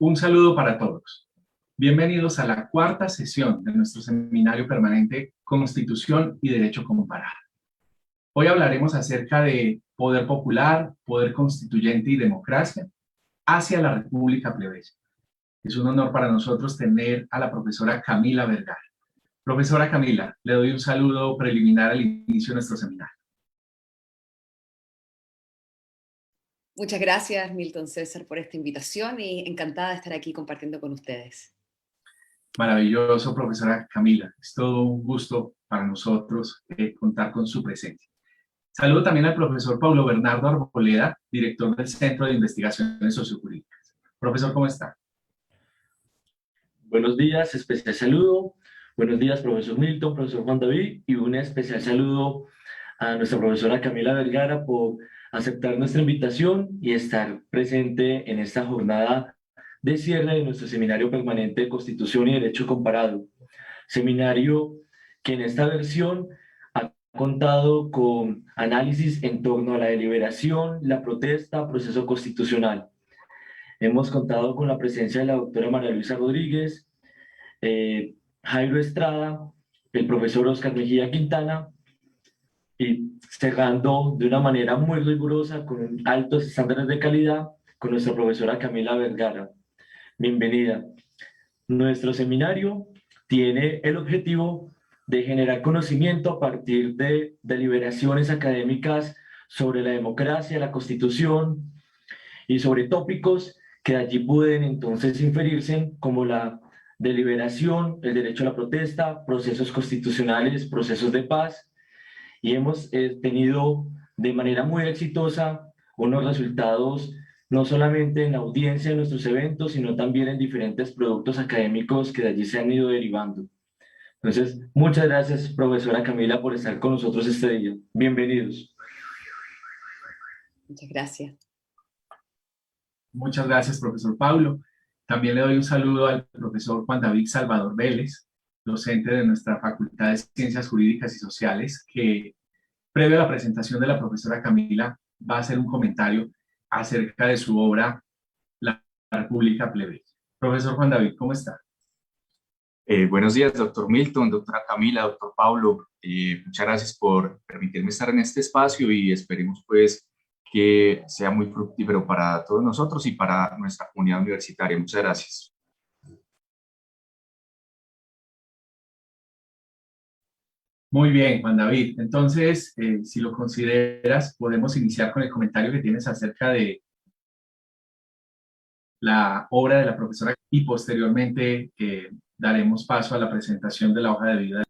Un saludo para todos. Bienvenidos a la cuarta sesión de nuestro seminario permanente Constitución y Derecho Comparado. Hoy hablaremos acerca de poder popular, poder constituyente y democracia hacia la República Plebeya. Es un honor para nosotros tener a la profesora Camila Vergara. Profesora Camila, le doy un saludo preliminar al inicio de nuestro seminario. Muchas gracias, Milton César, por esta invitación y encantada de estar aquí compartiendo con ustedes. Maravilloso, profesora Camila. Es todo un gusto para nosotros contar con su presencia. Saludo también al profesor Pablo Bernardo Arboleda, director del Centro de Investigaciones Sociojurídicas. Profesor, ¿cómo está? Buenos días, especial saludo. Buenos días, profesor Milton, profesor Juan David, y un especial saludo a nuestra profesora Camila Vergara por aceptar nuestra invitación y estar presente en esta jornada de cierre de nuestro seminario permanente de Constitución y Derecho Comparado. Seminario que en esta versión ha contado con análisis en torno a la deliberación, la protesta, proceso constitucional. Hemos contado con la presencia de la doctora María Luisa Rodríguez, Jairo Estrada, el profesor Oscar Mejía Quintana, y cerrando de una manera muy rigurosa, con altos estándares de calidad, con nuestra profesora Camila Vergara. Bienvenida. Nuestro seminario tiene el objetivo de generar conocimiento a partir de deliberaciones académicas sobre la democracia, la Constitución y sobre tópicos que de allí pueden entonces inferirse como la deliberación, el derecho a la protesta, procesos constitucionales, procesos de paz, y hemos tenido de manera muy exitosa unos resultados no solamente en la audiencia de nuestros eventos, sino también en diferentes productos académicos que de allí se han ido derivando. Entonces, muchas gracias, profesora Camila, por estar con nosotros este día. Bienvenidos. Muchas gracias. Muchas gracias, profesor Pablo. También le doy un saludo al profesor Juan David Salvador Vélez, docente de nuestra Facultad de Ciencias Jurídicas y Sociales, que previo a la presentación de la profesora Camila va a hacer un comentario acerca de su obra La República Plebeya. Profesor Juan David, ¿cómo está? Buenos días, doctor Milton, doctora Camila, doctor Pablo. Muchas gracias por permitirme estar en este espacio y esperemos pues que sea muy fructífero para todos nosotros y para nuestra comunidad universitaria. Muchas gracias. Muy bien, Juan David. Entonces, si lo consideras, podemos iniciar con el comentario que tienes acerca de la obra de la profesora y posteriormente daremos paso a la presentación de la hoja de vida.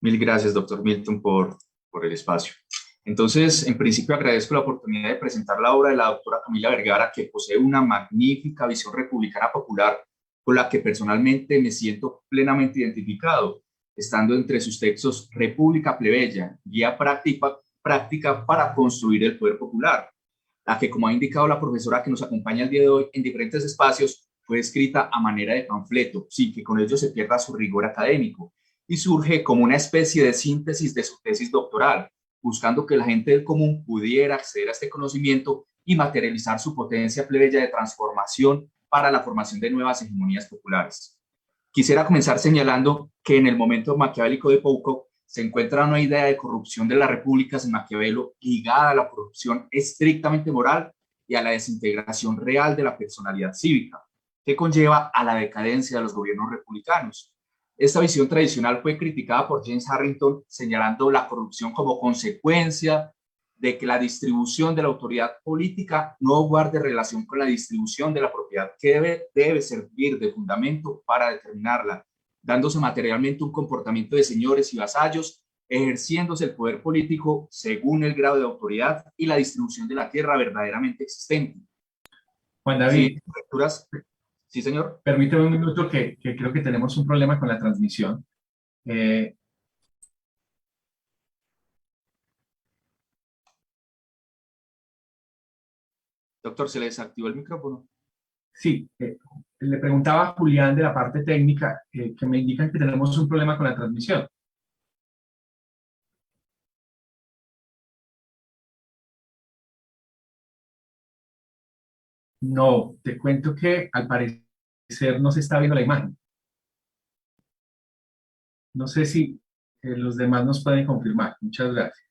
Mil gracias, doctor Milton, por el espacio. Entonces, en principio agradezco la oportunidad de presentar la obra de la doctora Camila Vergara, que posee una magnífica visión republicana popular con la que personalmente me siento plenamente identificado, estando entre sus textos República Plebeya, guía práctica para construir el poder popular, la que, como ha indicado la profesora que nos acompaña el día de hoy en diferentes espacios, fue escrita a manera de panfleto, sin que con ello se pierda su rigor académico, y surge como una especie de síntesis de su tesis doctoral, buscando que la gente del común pudiera acceder a este conocimiento y materializar su potencia plebeya de transformación para la formación de nuevas hegemonías populares. Quisiera comenzar señalando que en el momento maquiavélico de Pocock se encuentra una idea de corrupción de las repúblicas en Maquiavelo ligada a la corrupción estrictamente moral y a la desintegración real de la personalidad cívica, que conlleva a la decadencia de los gobiernos republicanos. Esta visión tradicional fue criticada por James Harrington, señalando la corrupción como consecuencia de que la distribución de la autoridad política no guarde relación con la distribución de la propiedad, que debe servir de fundamento para determinarla, dándose materialmente un comportamiento de señores y vasallos, ejerciéndose el poder político según el grado de autoridad y la distribución de la tierra verdaderamente existente. Juan David, sí, señor. Permíteme un minuto que creo que tenemos un problema con la transmisión. Doctor, ¿se le desactivó el micrófono? Sí, le preguntaba a Julián de la parte técnica que me indican que tenemos un problema con la transmisión. No, te cuento que al parecer no se está viendo la imagen. No sé si los demás nos pueden confirmar. Muchas gracias.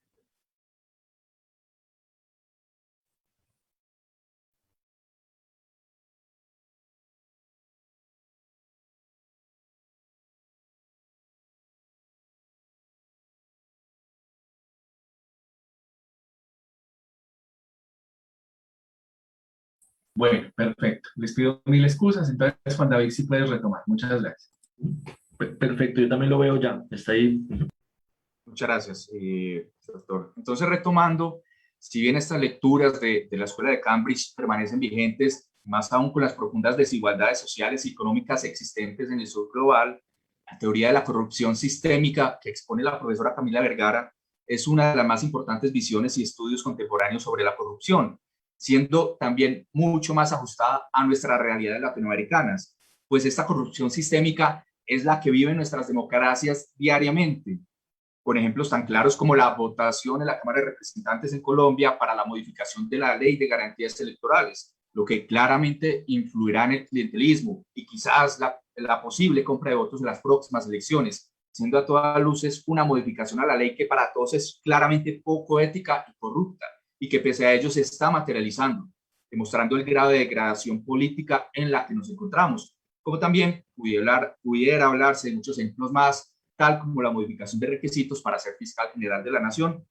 Bueno, perfecto. Les pido mil excusas. Entonces, Juan David, si puedes retomar. Muchas gracias. Perfecto, yo también lo veo ya, está ahí. Muchas gracias, doctor. Entonces, retomando, si bien estas lecturas de la Escuela de Cambridge permanecen vigentes, más aún con las profundas desigualdades sociales y económicas existentes en el sur global, la teoría de la corrupción sistémica que expone la profesora Camila Vergara es una de las más importantes visiones y estudios contemporáneos sobre la corrupción, siendo también mucho más ajustada a nuestras realidades latinoamericanas, pues esta corrupción sistémica es la que viven nuestras democracias diariamente, con ejemplos tan claros como la votación en la Cámara de Representantes en Colombia para la modificación de la Ley de Garantías Electorales, lo que claramente influirá en el clientelismo y quizás la posible compra de votos en las próximas elecciones, siendo a todas luces una modificación a la ley que para todos es claramente poco ética y corrupta, y que pese a ello se está materializando, demostrando el grado de degradación política en la que nos encontramos, como también pudiera hablarse de muchos ejemplos más, tal como la modificación de requisitos para ser fiscal general de la Nación,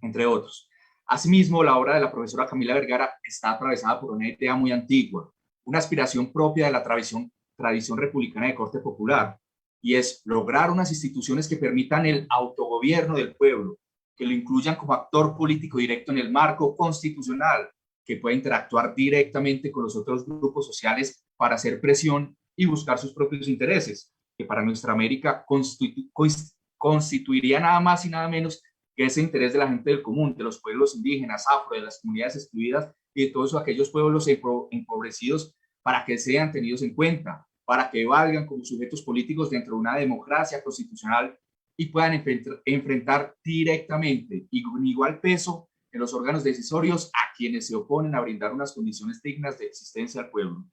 entre otros. Asimismo, la obra de la profesora Camila Vergara está atravesada por una idea muy antigua, una aspiración propia de la tradición republicana de corte popular, y es lograr unas instituciones que permitan el autogobierno del pueblo, que lo incluyan como actor político directo en el marco constitucional, que pueda interactuar directamente con los otros grupos sociales para hacer presión y buscar sus propios intereses, que para nuestra América constituiría nada más y nada menos que ese interés de la gente del común, de los pueblos indígenas, afro, de las comunidades excluidas y de todos aquellos pueblos empobrecidos, para que sean tenidos en cuenta, para que valgan como sujetos políticos dentro de una democracia constitucional y puedan enfrentar directamente y con igual peso en los órganos decisorios a quienes se oponen a brindar unas condiciones dignas de existencia al pueblo.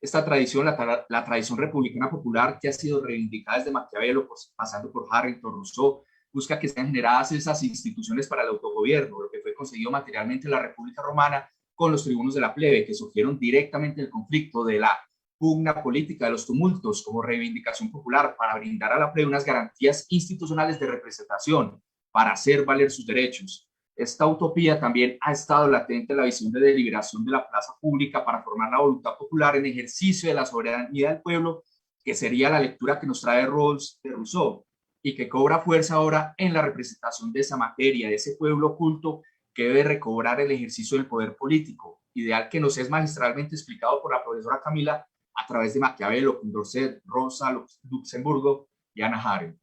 Esta tradición, la tradición republicana popular que ha sido reivindicada desde Maquiavelo, pues, pasando por Harrington, Rousseau, busca que sean generadas esas instituciones para el autogobierno, lo que fue conseguido materialmente en la República Romana con los tribunos de la plebe, que surgieron directamente del conflicto, de la pugna política, de los tumultos, como reivindicación popular para brindar a la plebe unas garantías institucionales de representación, para hacer valer sus derechos. Esta utopía también ha estado latente en la visión de deliberación de la plaza pública para formar la voluntad popular en ejercicio de la soberanía del pueblo, que sería la lectura que nos trae Rawls de Rousseau, y que cobra fuerza ahora en la representación de esa materia, de ese pueblo oculto que debe recobrar el ejercicio del poder político, ideal que nos es magistralmente explicado por la profesora Camila a través de Maquiavelo, Condorcet, Rosa Luxemburgo y Hannah Arendt.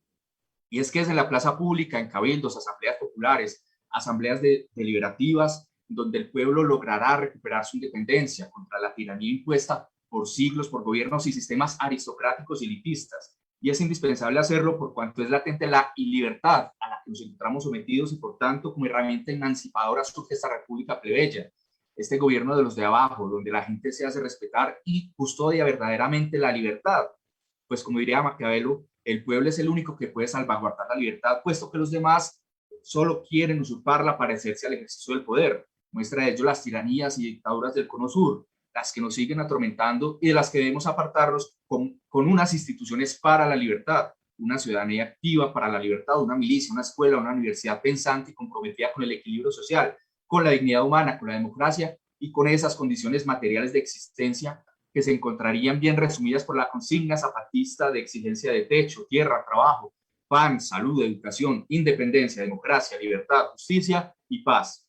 Y es que es en la plaza pública, en cabildos, asambleas populares, asambleas deliberativas, donde el pueblo logrará recuperar su independencia contra la tiranía impuesta por siglos por gobiernos y sistemas aristocráticos y elitistas. Y es indispensable hacerlo por cuanto es latente la ilibertad a la que nos encontramos sometidos y por tanto como herramienta emancipadora surge esta república plebeya, este gobierno de los de abajo, donde la gente se hace respetar y custodia verdaderamente la libertad. Pues como diría Maquiavelo, el pueblo es el único que puede salvaguardar la libertad, puesto que los demás solo quieren usurparla para hacerse al ejercicio del poder. Muestra de ello las tiranías y dictaduras del Cono Sur, las que nos siguen atormentando y de las que debemos apartarnos con unas instituciones para la libertad, una ciudadanía activa para la libertad, una milicia, una escuela, una universidad pensante y comprometida con el equilibrio social, con la dignidad humana, con la democracia y con esas condiciones materiales de existencia que se encontrarían bien resumidas por la consigna zapatista de exigencia de techo, tierra, trabajo, pan, salud, educación, independencia, democracia, libertad, justicia y paz.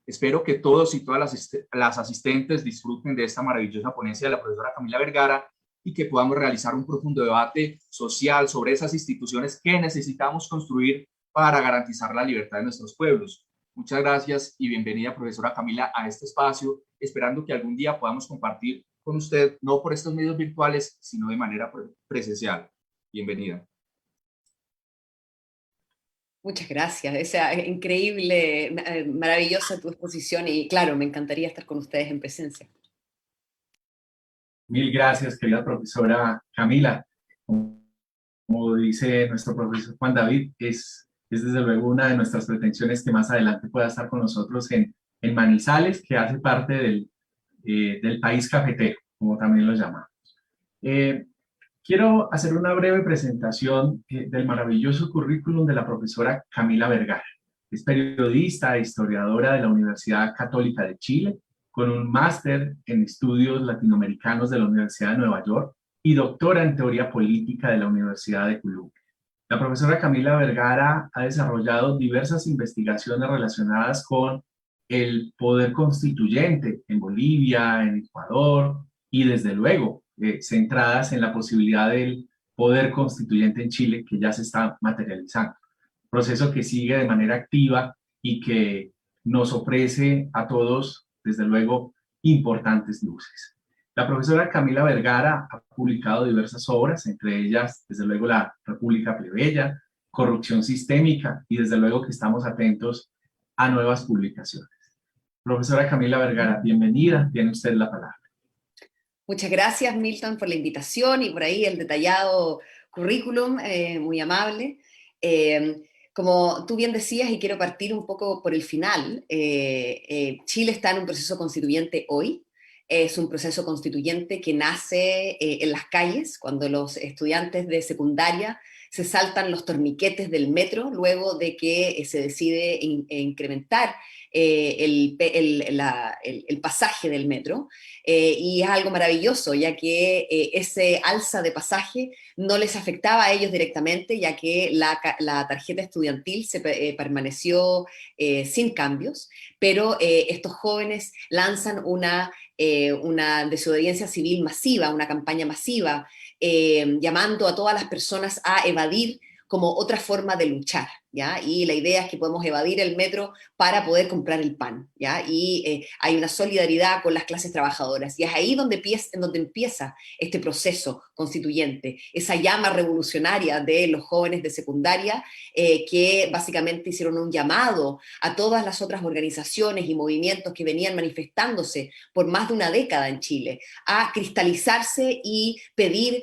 Espero que todos y todas las asistentes disfruten de esta maravillosa ponencia de la profesora Camila Vergara y que podamos realizar un profundo debate social sobre esas instituciones que necesitamos construir para garantizar la libertad de nuestros pueblos. Muchas gracias y bienvenida, profesora Camila, a este espacio, esperando que algún día podamos compartir con usted, no por estos medios virtuales, sino de manera presencial. Bienvenida. Muchas gracias, es increíble, maravillosa tu exposición y claro, me encantaría estar con ustedes en presencia. Mil gracias, querida profesora Camila. Como dice nuestro profesor Juan David, es desde luego una de nuestras pretensiones que más adelante pueda estar con nosotros en Manizales, que hace parte del país cafetero, como también lo llamamos. Eh, Quiero hacer una breve presentación del maravilloso currículum de la profesora Camila Vergara. Es periodista e historiadora de la Universidad Católica de Chile, con un máster en estudios latinoamericanos de la Universidad de Nueva York y doctora en teoría política de la Universidad de Columbia. La profesora Camila Vergara ha desarrollado diversas investigaciones relacionadas con el poder constituyente en Bolivia, en Ecuador y desde luego centradas en la posibilidad del poder constituyente en Chile que ya se está materializando. Proceso que sigue de manera activa y que nos ofrece a todos, desde luego, importantes luces. La profesora Camila Vergara ha publicado diversas obras, entre ellas, desde luego, La República Plebeya, Corrupción Sistémica, y desde luego que estamos atentos a nuevas publicaciones. Profesora Camila Vergara, bienvenida, tiene usted la palabra. Muchas gracias, Milton, por la invitación y por ahí el detallado currículum, muy amable. Como tú bien decías, y quiero partir un poco por el final, Chile está en un proceso constituyente hoy. Es un proceso constituyente que nace en las calles, cuando los estudiantes de secundaria se saltan los torniquetes del metro, luego de que se decide incrementar el pasaje del metro. Y es algo maravilloso, ya que ese alza de pasaje no les afectaba a ellos directamente, ya que la tarjeta estudiantil permaneció sin cambios, pero estos jóvenes lanzan una desobediencia civil masiva, una campaña masiva, llamando a todas las personas a evadir como otra forma de luchar, ¿ya? Y la idea es que podemos evadir el metro para poder comprar el pan, ¿ya? Y hay una solidaridad con las clases trabajadoras. Y es ahí donde empieza este proceso constituyente, esa llama revolucionaria de los jóvenes de secundaria que básicamente hicieron un llamado a todas las otras organizaciones y movimientos que venían manifestándose por más de una década en Chile, a cristalizarse y pedir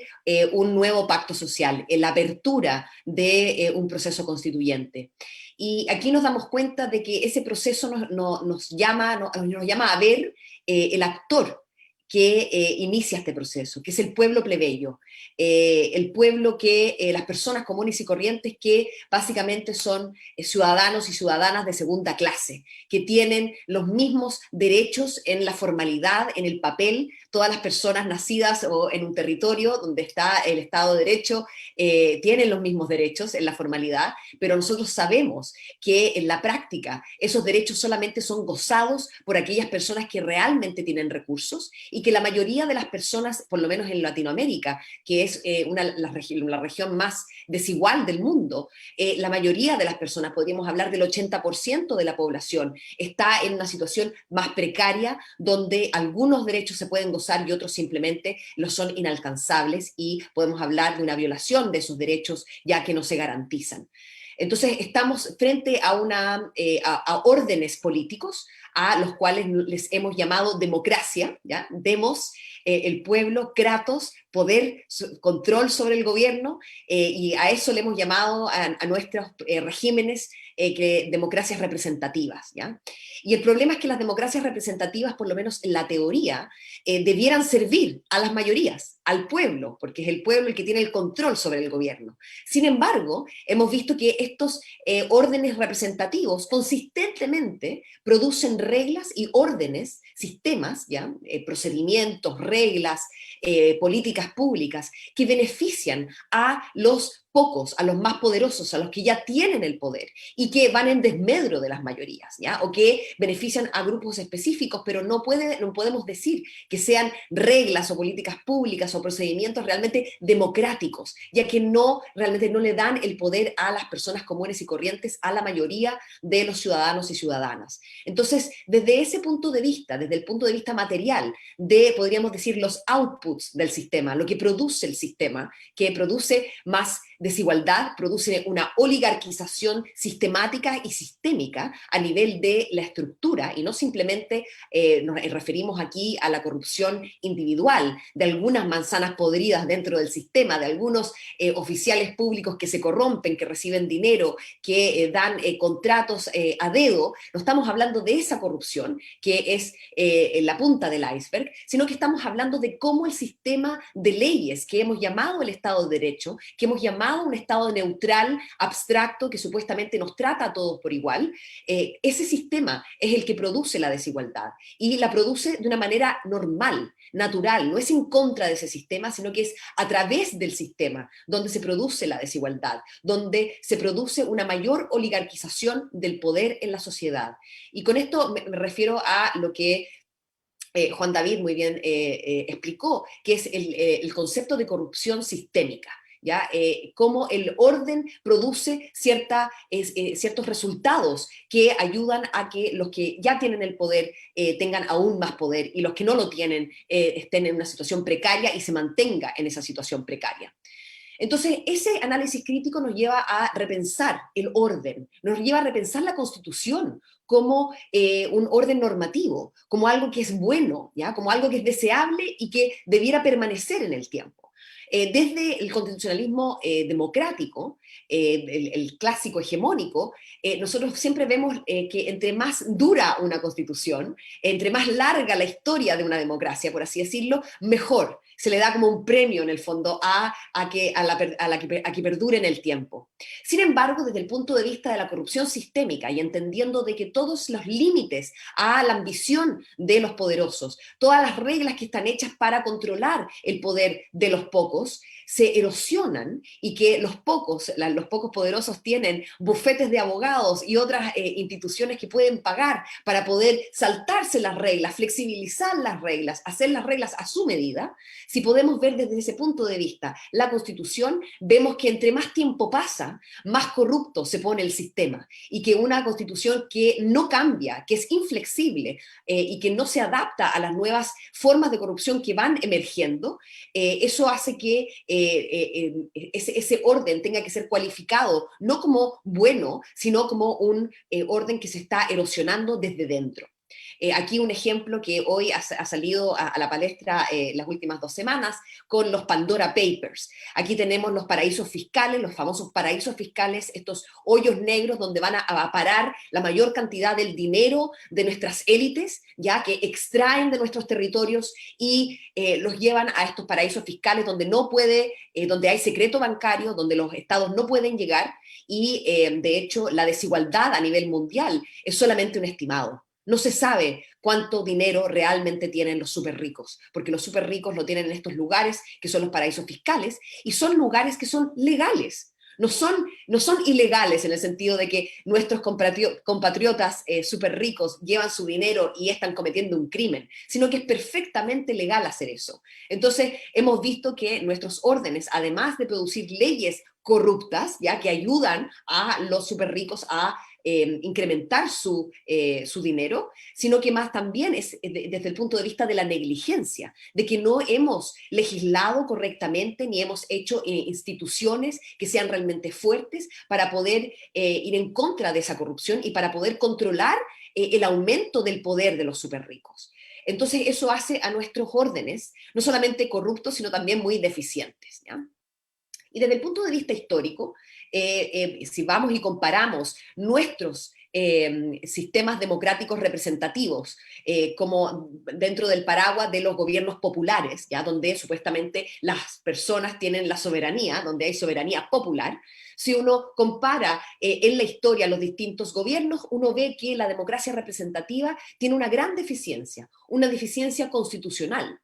un nuevo pacto social, la apertura de un proceso constituyente. Y aquí nos damos cuenta de que ese proceso nos llama a ver el actor que inicia este proceso, que es el pueblo plebeyo, el pueblo que las personas comunes y corrientes que básicamente son ciudadanos y ciudadanas de segunda clase, que tienen los mismos derechos en la formalidad, en el papel, todas las personas nacidas o en un territorio donde está el Estado de Derecho tienen los mismos derechos en la formalidad, pero nosotros sabemos que en la práctica esos derechos solamente son gozados por aquellas personas que realmente tienen recursos y que la mayoría de las personas, por lo menos en Latinoamérica, que es la región más desigual del mundo, la mayoría de las personas, podríamos hablar del 80% de la población, está en una situación más precaria donde algunos derechos se pueden gozar y otros simplemente lo son inalcanzables y podemos hablar de una violación de esos derechos ya que no se garantizan. Entonces estamos frente a a órdenes políticos a los cuales les hemos llamado democracia, ¿ya? Demos, el pueblo, kratos, poder, control sobre el gobierno, y a eso le hemos llamado a nuestros regímenes democracias representativas, ¿ya? Y el problema es que las democracias representativas, por lo menos en la teoría, debieran servir a las mayorías, al pueblo, porque es el pueblo el que tiene el control sobre el gobierno. Sin embargo, hemos visto que estos órdenes representativos consistentemente producen reglas y órdenes, sistemas, ¿ya? Procedimientos, reglas, políticas públicas que benefician a los pocos, a los más poderosos, a los que ya tienen el poder y que van en desmedro de las mayorías, ¿ya? O que benefician a grupos específicos, pero no podemos decir que sean reglas o políticas públicas o procedimientos realmente democráticos, ya que realmente no le dan el poder a las personas comunes y corrientes, a la mayoría de los ciudadanos y ciudadanas. Entonces, Entonces, desde ese punto de vista, desde el punto de vista material, de, podríamos decir, los outputs del sistema, lo que produce el sistema, que produce más desigualdad, produce una oligarquización sistemática y sistémica a nivel de la estructura, y no simplemente nos referimos aquí a la corrupción individual de algunas manzanas podridas dentro del sistema, de algunos oficiales públicos que se corrompen, que reciben dinero, que dan contratos a dedo. No estamos hablando de esa corrupción, que es la punta del iceberg, sino que estamos hablando de cómo el sistema de leyes que hemos llamado el Estado de Derecho, que hemos llamado un Estado neutral, abstracto, que supuestamente nos trata a todos por igual, ese sistema es el que produce la desigualdad, y la produce de una manera normal, natural, no es en contra de ese sistema, sino que es a través del sistema donde se produce la desigualdad, donde se produce una mayor oligarquización del poder en la sociedad. Y con esto me refiero a lo que Juan David muy bien explicó, que es el concepto de corrupción sistémica. ¿Ya? Cómo el orden produce ciertos resultados que ayudan a que los que ya tienen el poder tengan aún más poder, y los que no lo tienen estén en una situación precaria y se mantenga en esa situación precaria. Entonces, ese análisis crítico nos lleva a repensar el orden, nos lleva a repensar la Constitución como un orden normativo, como algo que es bueno, ¿ya? Como algo que es deseable y que debiera permanecer en el tiempo. Desde el constitucionalismo democrático, el clásico hegemónico, nosotros siempre vemos que entre más dura una constitución, entre más larga la historia de una democracia, por así decirlo, mejor. Se le da como un premio en el fondo a que perdure en el tiempo. Sin embargo, desde el punto de vista de la corrupción sistémica, y entendiendo de que todos los límites a la ambición de los poderosos, todas las reglas que están hechas para controlar el poder de los pocos, se erosionan, y que los pocos poderosos tienen bufetes de abogados y otras instituciones que pueden pagar para poder saltarse las reglas, flexibilizar las reglas, hacer las reglas a su medida. Si podemos ver desde ese punto de vista la Constitución, vemos que entre más tiempo pasa, más corrupto se pone el sistema, y que una Constitución que no cambia, que es inflexible y que no se adapta a las nuevas formas de corrupción que van emergiendo, eso hace que ese orden tenga que ser cualificado no como bueno, sino como un orden que se está erosionando desde dentro. Aquí un ejemplo que hoy ha salido a la palestra las últimas 2 semanas con los Pandora Papers. Aquí tenemos los paraísos fiscales, los famosos paraísos fiscales, estos hoyos negros donde van a parar la mayor cantidad del dinero de nuestras élites, ya que extraen de nuestros territorios y los llevan a estos paraísos fiscales donde donde hay secreto bancario, donde los estados no pueden llegar, y de hecho la desigualdad a nivel mundial es solamente un estimado. No se sabe cuánto dinero realmente tienen los súper ricos, porque los súper ricos lo tienen en estos lugares que son los paraísos fiscales, y son lugares que son legales. No son ilegales en el sentido de que nuestros compatriotas súper ricos llevan su dinero y están cometiendo un crimen, sino que es perfectamente legal hacer eso. Entonces, hemos visto que nuestros órdenes, además de producir leyes corruptas, ya que ayudan a los súper ricos a incrementar su dinero, sino que más también es desde el punto de vista de la negligencia, de que no hemos legislado correctamente ni hemos hecho instituciones que sean realmente fuertes para poder ir en contra de esa corrupción y para poder controlar el aumento del poder de los súper ricos. Entonces eso hace a nuestros órdenes no solamente corruptos, sino también muy deficientes, ¿ya? Y desde el punto de vista histórico, si vamos y comparamos nuestros sistemas democráticos representativos como dentro del paraguas de los gobiernos populares, ¿ya? Donde supuestamente las personas tienen la soberanía, donde hay soberanía popular, si uno compara en la historia los distintos gobiernos, uno ve que la democracia representativa tiene una gran deficiencia, una deficiencia constitucional,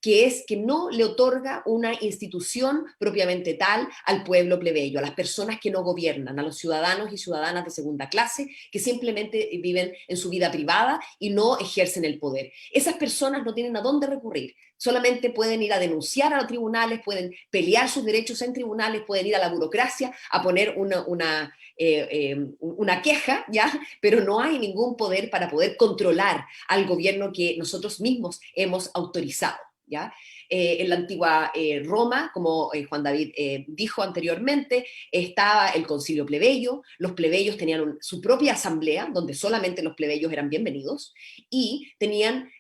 que es que no le otorga una institución propiamente tal al pueblo plebeyo, a las personas que no gobiernan, a los ciudadanos y ciudadanas de segunda clase que simplemente viven en su vida privada y no ejercen el poder. Esas personas no tienen a dónde recurrir, solamente pueden ir a denunciar a los tribunales, pueden pelear sus derechos en tribunales, pueden ir a la burocracia a poner una queja, ¿ya? Pero no hay ningún poder para poder controlar al gobierno que nosotros mismos hemos autorizado, ¿ya? En la antigua Roma, como Juan David dijo anteriormente, estaba el concilio plebeyo, los plebeyos tenían su propia asamblea, donde solamente los plebeyos eran bienvenidos, y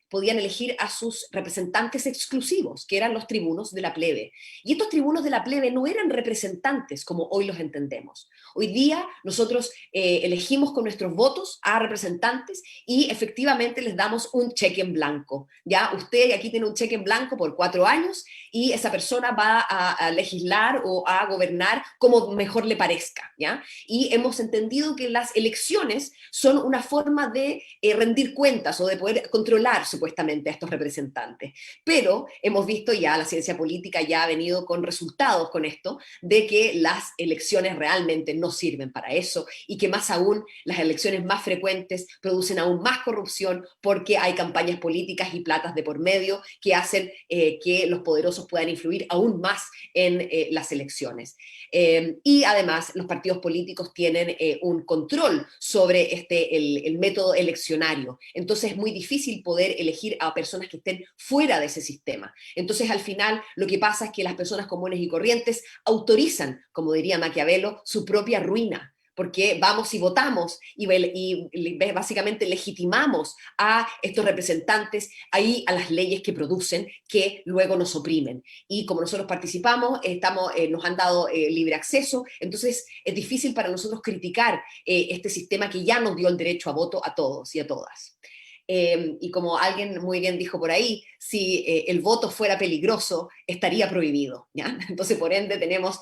podían elegir a sus representantes exclusivos, que eran los tribunos de la plebe. Y estos tribunos de la plebe no eran representantes como hoy los entendemos. Hoy día nosotros elegimos con nuestros votos a representantes y efectivamente les damos un cheque en blanco. Ya usted aquí tiene un cheque en blanco por 4 años y esa persona va a legislar o a gobernar como mejor le parezca, ¿ya? Y hemos entendido que las elecciones son una forma de rendir cuentas o de poder controlar supuestamente a estos representantes. Pero hemos visto ya, la ciencia política ya ha venido con resultados con esto, de que las elecciones realmente no sirven para eso y que más aún las elecciones más frecuentes producen aún más corrupción porque hay campañas políticas y platas de por medio que hacen que los poderosos puedan influir aún más en las elecciones. Y además los partidos políticos tienen un control sobre el método eleccionario. Entonces es muy difícil poder elegir a personas que estén fuera de ese sistema. Entonces al final lo que pasa es que las personas comunes y corrientes autorizan, como diría Maquiavelo, su propia ruina, porque vamos y votamos y básicamente legitimamos a estos representantes ahí a las leyes que producen, que luego nos oprimen. Y como nosotros participamos, nos han dado libre acceso, entonces es difícil para nosotros criticar este sistema que ya nos dio el derecho a voto a todos y a todas. Y como alguien muy bien dijo por ahí, si el voto fuera peligroso, estaría prohibido, ¿ya? Entonces, por ende, tenemos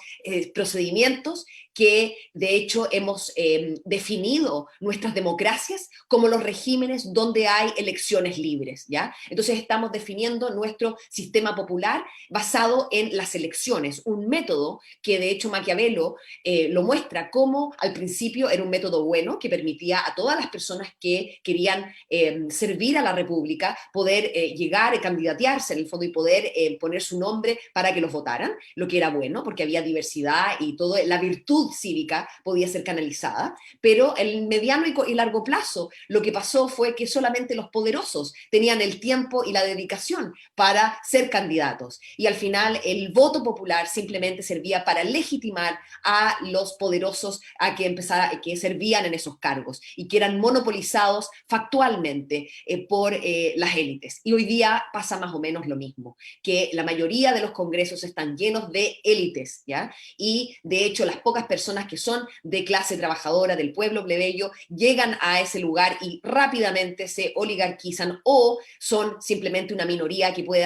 procedimientos que, de hecho, hemos definido nuestras democracias como los regímenes donde hay elecciones libres, ¿ya? Entonces, estamos definiendo nuestro sistema popular basado en las elecciones, un método que, de hecho, Maquiavelo lo muestra como, al principio, era un método bueno que permitía a todas las personas que querían servir a la República poder llegar y candidatearse en el fondo y poder poner su nombre para que los votaran, lo que era bueno porque había diversidad y toda la virtud cívica podía ser canalizada, pero en el mediano y largo plazo lo que pasó fue que solamente los poderosos tenían el tiempo y la dedicación para ser candidatos y al final el voto popular simplemente servía para legitimar a los poderosos que servían en esos cargos y que eran monopolizados factualmente por las élites. Y hoy día pasa más o menos lo mismo, que la mayoría de los congresos están llenos de élites, ¿ya? Y de hecho las pocas personas que son de clase trabajadora, del pueblo plebeyo, llegan a ese lugar y rápidamente se oligarquizan o son simplemente una minoría que pueden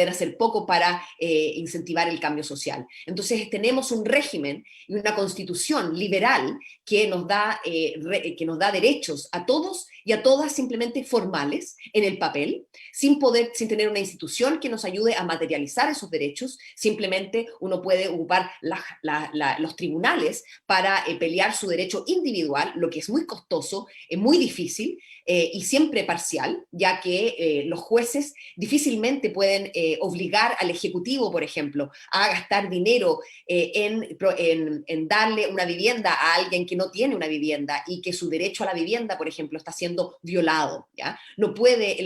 hacer poco para incentivar el cambio social. Entonces tenemos un régimen y una constitución liberal que nos da derechos a todos y a todas simplemente formales en el papel, sin tener una institución que nos ayude a materializar esos derechos. Simplemente uno puede ocupar los tribunales para pelear su derecho individual, lo que es muy costoso, muy difícil y siempre parcial, ya que los jueces difícilmente pueden obligar al Ejecutivo, por ejemplo, a gastar dinero en darle una vivienda a alguien que no tiene una vivienda y que su derecho a la vivienda, por ejemplo, está siendo violado, ¿ya? No puede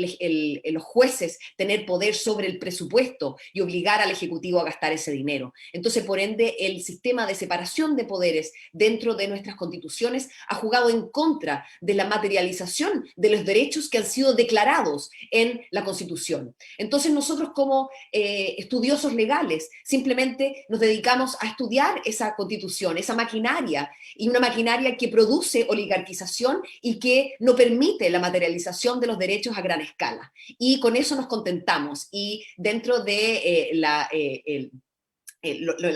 los jueces tener poder sobre el presupuesto y obligar al Ejecutivo a gastar ese dinero. Entonces, por ende, el sistema de separación de poderes dentro de nuestras constituciones ha jugado en contra de la materialización de los derechos que han sido declarados en la Constitución. Entonces, nosotros como estudiosos legales simplemente nos dedicamos a estudiar esa Constitución, esa maquinaria, y una maquinaria que produce oligarquización y que no permite la materialización de los derechos a gran escala. Y con eso nos contentamos. Y dentro de la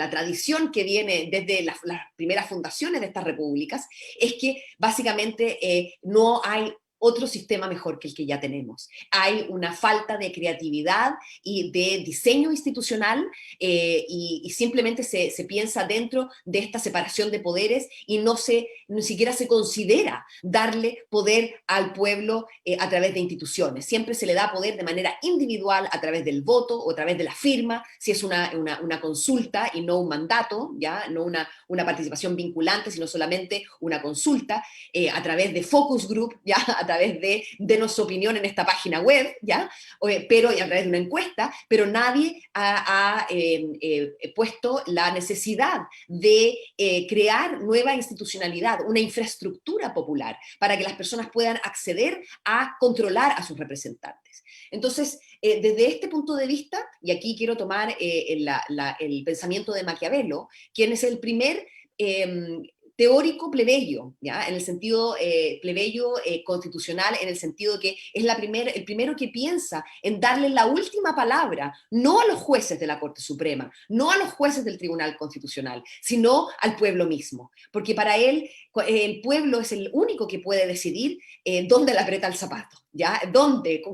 tradición que viene desde las primeras fundaciones de estas repúblicas es que básicamente no hay otro sistema mejor que el que ya tenemos. Hay una falta de creatividad y de diseño institucional y simplemente se piensa dentro de esta separación de poderes y ni siquiera se considera darle poder al pueblo a través de instituciones. Siempre se le da poder de manera individual a través del voto o a través de la firma, si es una consulta y no un mandato, ¿ya? No una participación vinculante, sino solamente una consulta, a través de focus group, ¿ya? A través de denos su opinión en esta página web, ¿ya? Pero y a través de una encuesta, pero nadie ha puesto la necesidad de crear nueva institucionalidad, una infraestructura popular, para que las personas puedan acceder a controlar a sus representantes. Entonces, desde este punto de vista, y aquí quiero tomar el pensamiento de Maquiavelo, quien es el primer teórico plebeyo, ¿ya? En el sentido plebeyo constitucional, en el sentido de que es el primero que piensa en darle la última palabra, no a los jueces de la Corte Suprema, no a los jueces del Tribunal Constitucional, sino al pueblo mismo. Porque para él, el pueblo es el único que puede decidir dónde le aprieta el zapato, ¿ya?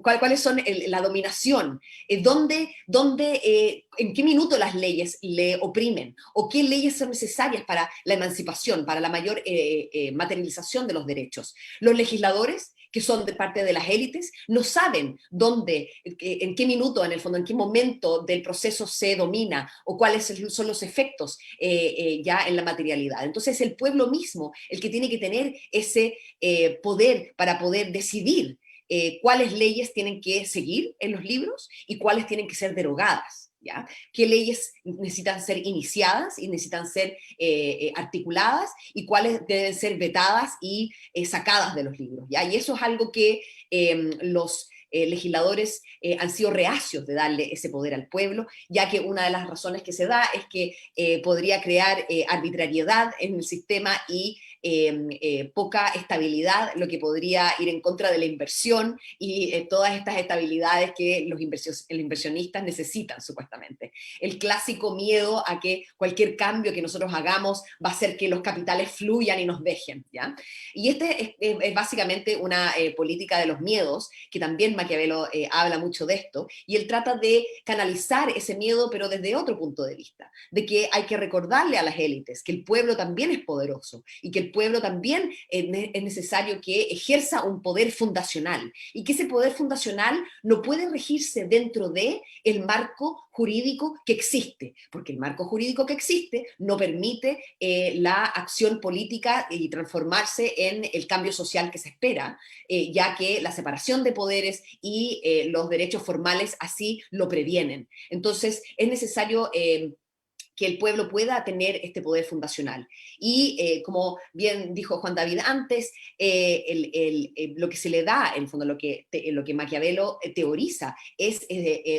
¿Cuáles son la dominación? ¿En qué minuto las leyes le oprimen? ¿O qué leyes son necesarias para la emancipación, para la mayor materialización de los derechos? Los legisladores, que son de parte de las élites, no saben en qué minuto, en el fondo, en qué momento del proceso se domina o cuáles son los efectos ya en la materialidad. Entonces, el pueblo mismo, el que tiene que tener ese poder para poder decidir cuáles leyes tienen que seguir en los libros y cuáles tienen que ser derogadas. ¿Ya? ¿Qué leyes necesitan ser iniciadas y necesitan ser articuladas y cuáles deben ser vetadas y sacadas de los libros? ¿Ya? Y eso es algo que los legisladores han sido reacios de darle ese poder al pueblo, ya que una de las razones que se da es que podría crear arbitrariedad en el sistema y poca estabilidad, lo que podría ir en contra de la inversión y todas estas estabilidades que los inversionistas necesitan supuestamente. El clásico miedo a que cualquier cambio que nosotros hagamos va a hacer que los capitales fluyan y nos dejen, ¿ya? Y este es básicamente una política de los miedos, que también Maquiavelo habla mucho de esto, y él trata de canalizar ese miedo, pero desde otro punto de vista, de que hay que recordarle a las élites que el pueblo también es poderoso y que el pueblo también es necesario que ejerza un poder fundacional y que ese poder fundacional no puede regirse dentro de el marco jurídico que existe, porque el marco jurídico que existe no permite la acción política y transformarse en el cambio social que se espera, ya que la separación de poderes y los derechos formales así lo previenen. Entonces, es necesario que el pueblo pueda tener este poder fundacional. Y como bien dijo Juan David antes, lo que se le da, en el fondo, lo que Maquiavelo teoriza, es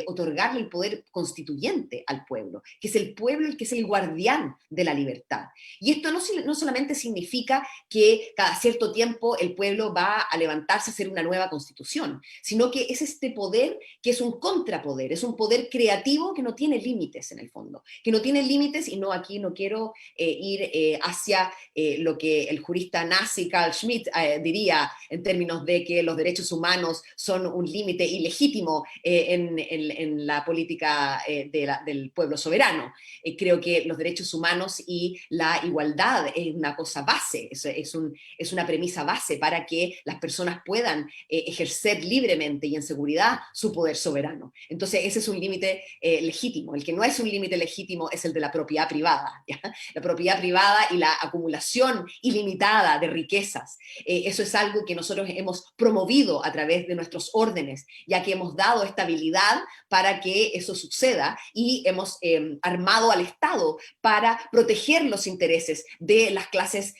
otorgarle el poder constituyente al pueblo, que es el pueblo el que es el guardián de la libertad. Y esto no solamente significa que cada cierto tiempo el pueblo va a levantarse a hacer una nueva constitución, sino que es este poder que es un contrapoder, es un poder creativo que no tiene límites en el fondo, que no tiene límites, y aquí no quiero ir hacia lo que el jurista nazi Carl Schmitt diría en términos de que los derechos humanos son un límite ilegítimo en la política del pueblo soberano. Creo que los derechos humanos y la igualdad es una cosa base, es una premisa base para que las personas puedan ejercer libremente y en seguridad su poder soberano. Entonces ese es un límite legítimo. El que no es un límite legítimo es el de la propiedad privada, ¿ya? La propiedad privada y la acumulación ilimitada de riquezas. Eso es algo que nosotros hemos promovido a través de nuestros órdenes, ya que hemos dado estabilidad para que eso suceda y hemos armado al Estado para proteger los intereses de las clases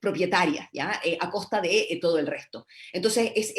propietarias, ¿ya? A costa de todo el resto. Entonces, es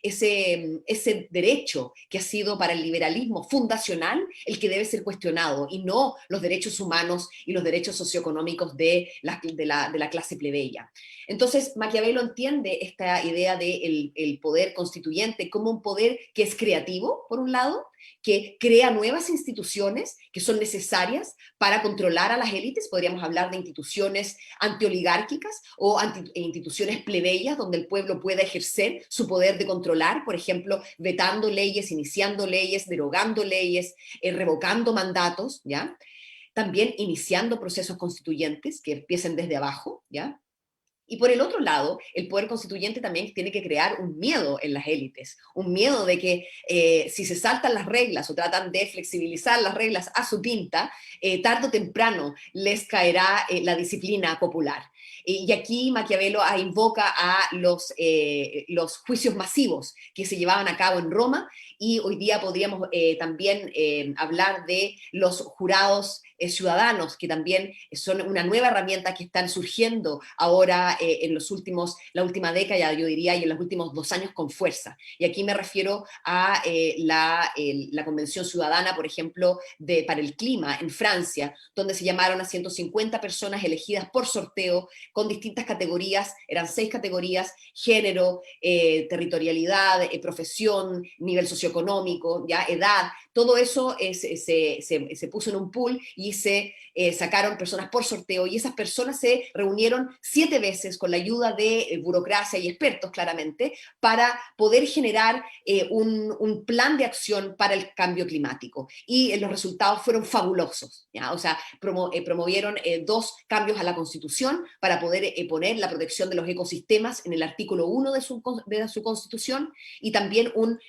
ese derecho que ha sido para el liberalismo fundacional el que debe ser cuestionado, y no los derechos derechos humanos y los derechos socioeconómicos de la clase plebeya. Entonces, Maquiavelo entiende esta idea de el poder constituyente como un poder que es creativo, por un lado, que crea nuevas instituciones que son necesarias para controlar a las élites. Podríamos hablar de instituciones antioligárquicas o instituciones plebeyas donde el pueblo pueda ejercer su poder de controlar, por ejemplo, vetando leyes, iniciando leyes, derogando leyes, revocando mandatos, ¿ya? También iniciando procesos constituyentes que empiecen desde abajo, ¿ya? Y por el otro lado, el poder constituyente también tiene que crear un miedo en las élites, un miedo de que si se saltan las reglas o tratan de flexibilizar las reglas a su pinta, tarde o temprano les caerá la disciplina popular. Y aquí Maquiavelo invoca a los juicios masivos que se llevaban a cabo en Roma, y hoy día podríamos también hablar de los jurados ciudadanos, que también son una nueva herramienta que están surgiendo ahora en la última década, yo diría, y en los últimos 2 años con fuerza. Y aquí me refiero a la Convención Ciudadana, por ejemplo, para el clima en Francia, donde se llamaron a 150 personas elegidas por sorteo con distintas categorías, eran 6 categorías: género, territorialidad, profesión, nivel socioeconómico, ya, edad. Todo eso se puso en un pool y se sacaron personas por sorteo, y esas personas se reunieron 7 veces con la ayuda de burocracia y expertos, claramente, para poder generar un plan de acción para el cambio climático. Y los resultados fueron fabulosos, ¿ya? O sea, promovieron 2 cambios a la Constitución para poder poner la protección de los ecosistemas en el artículo 1 de su Constitución, y también un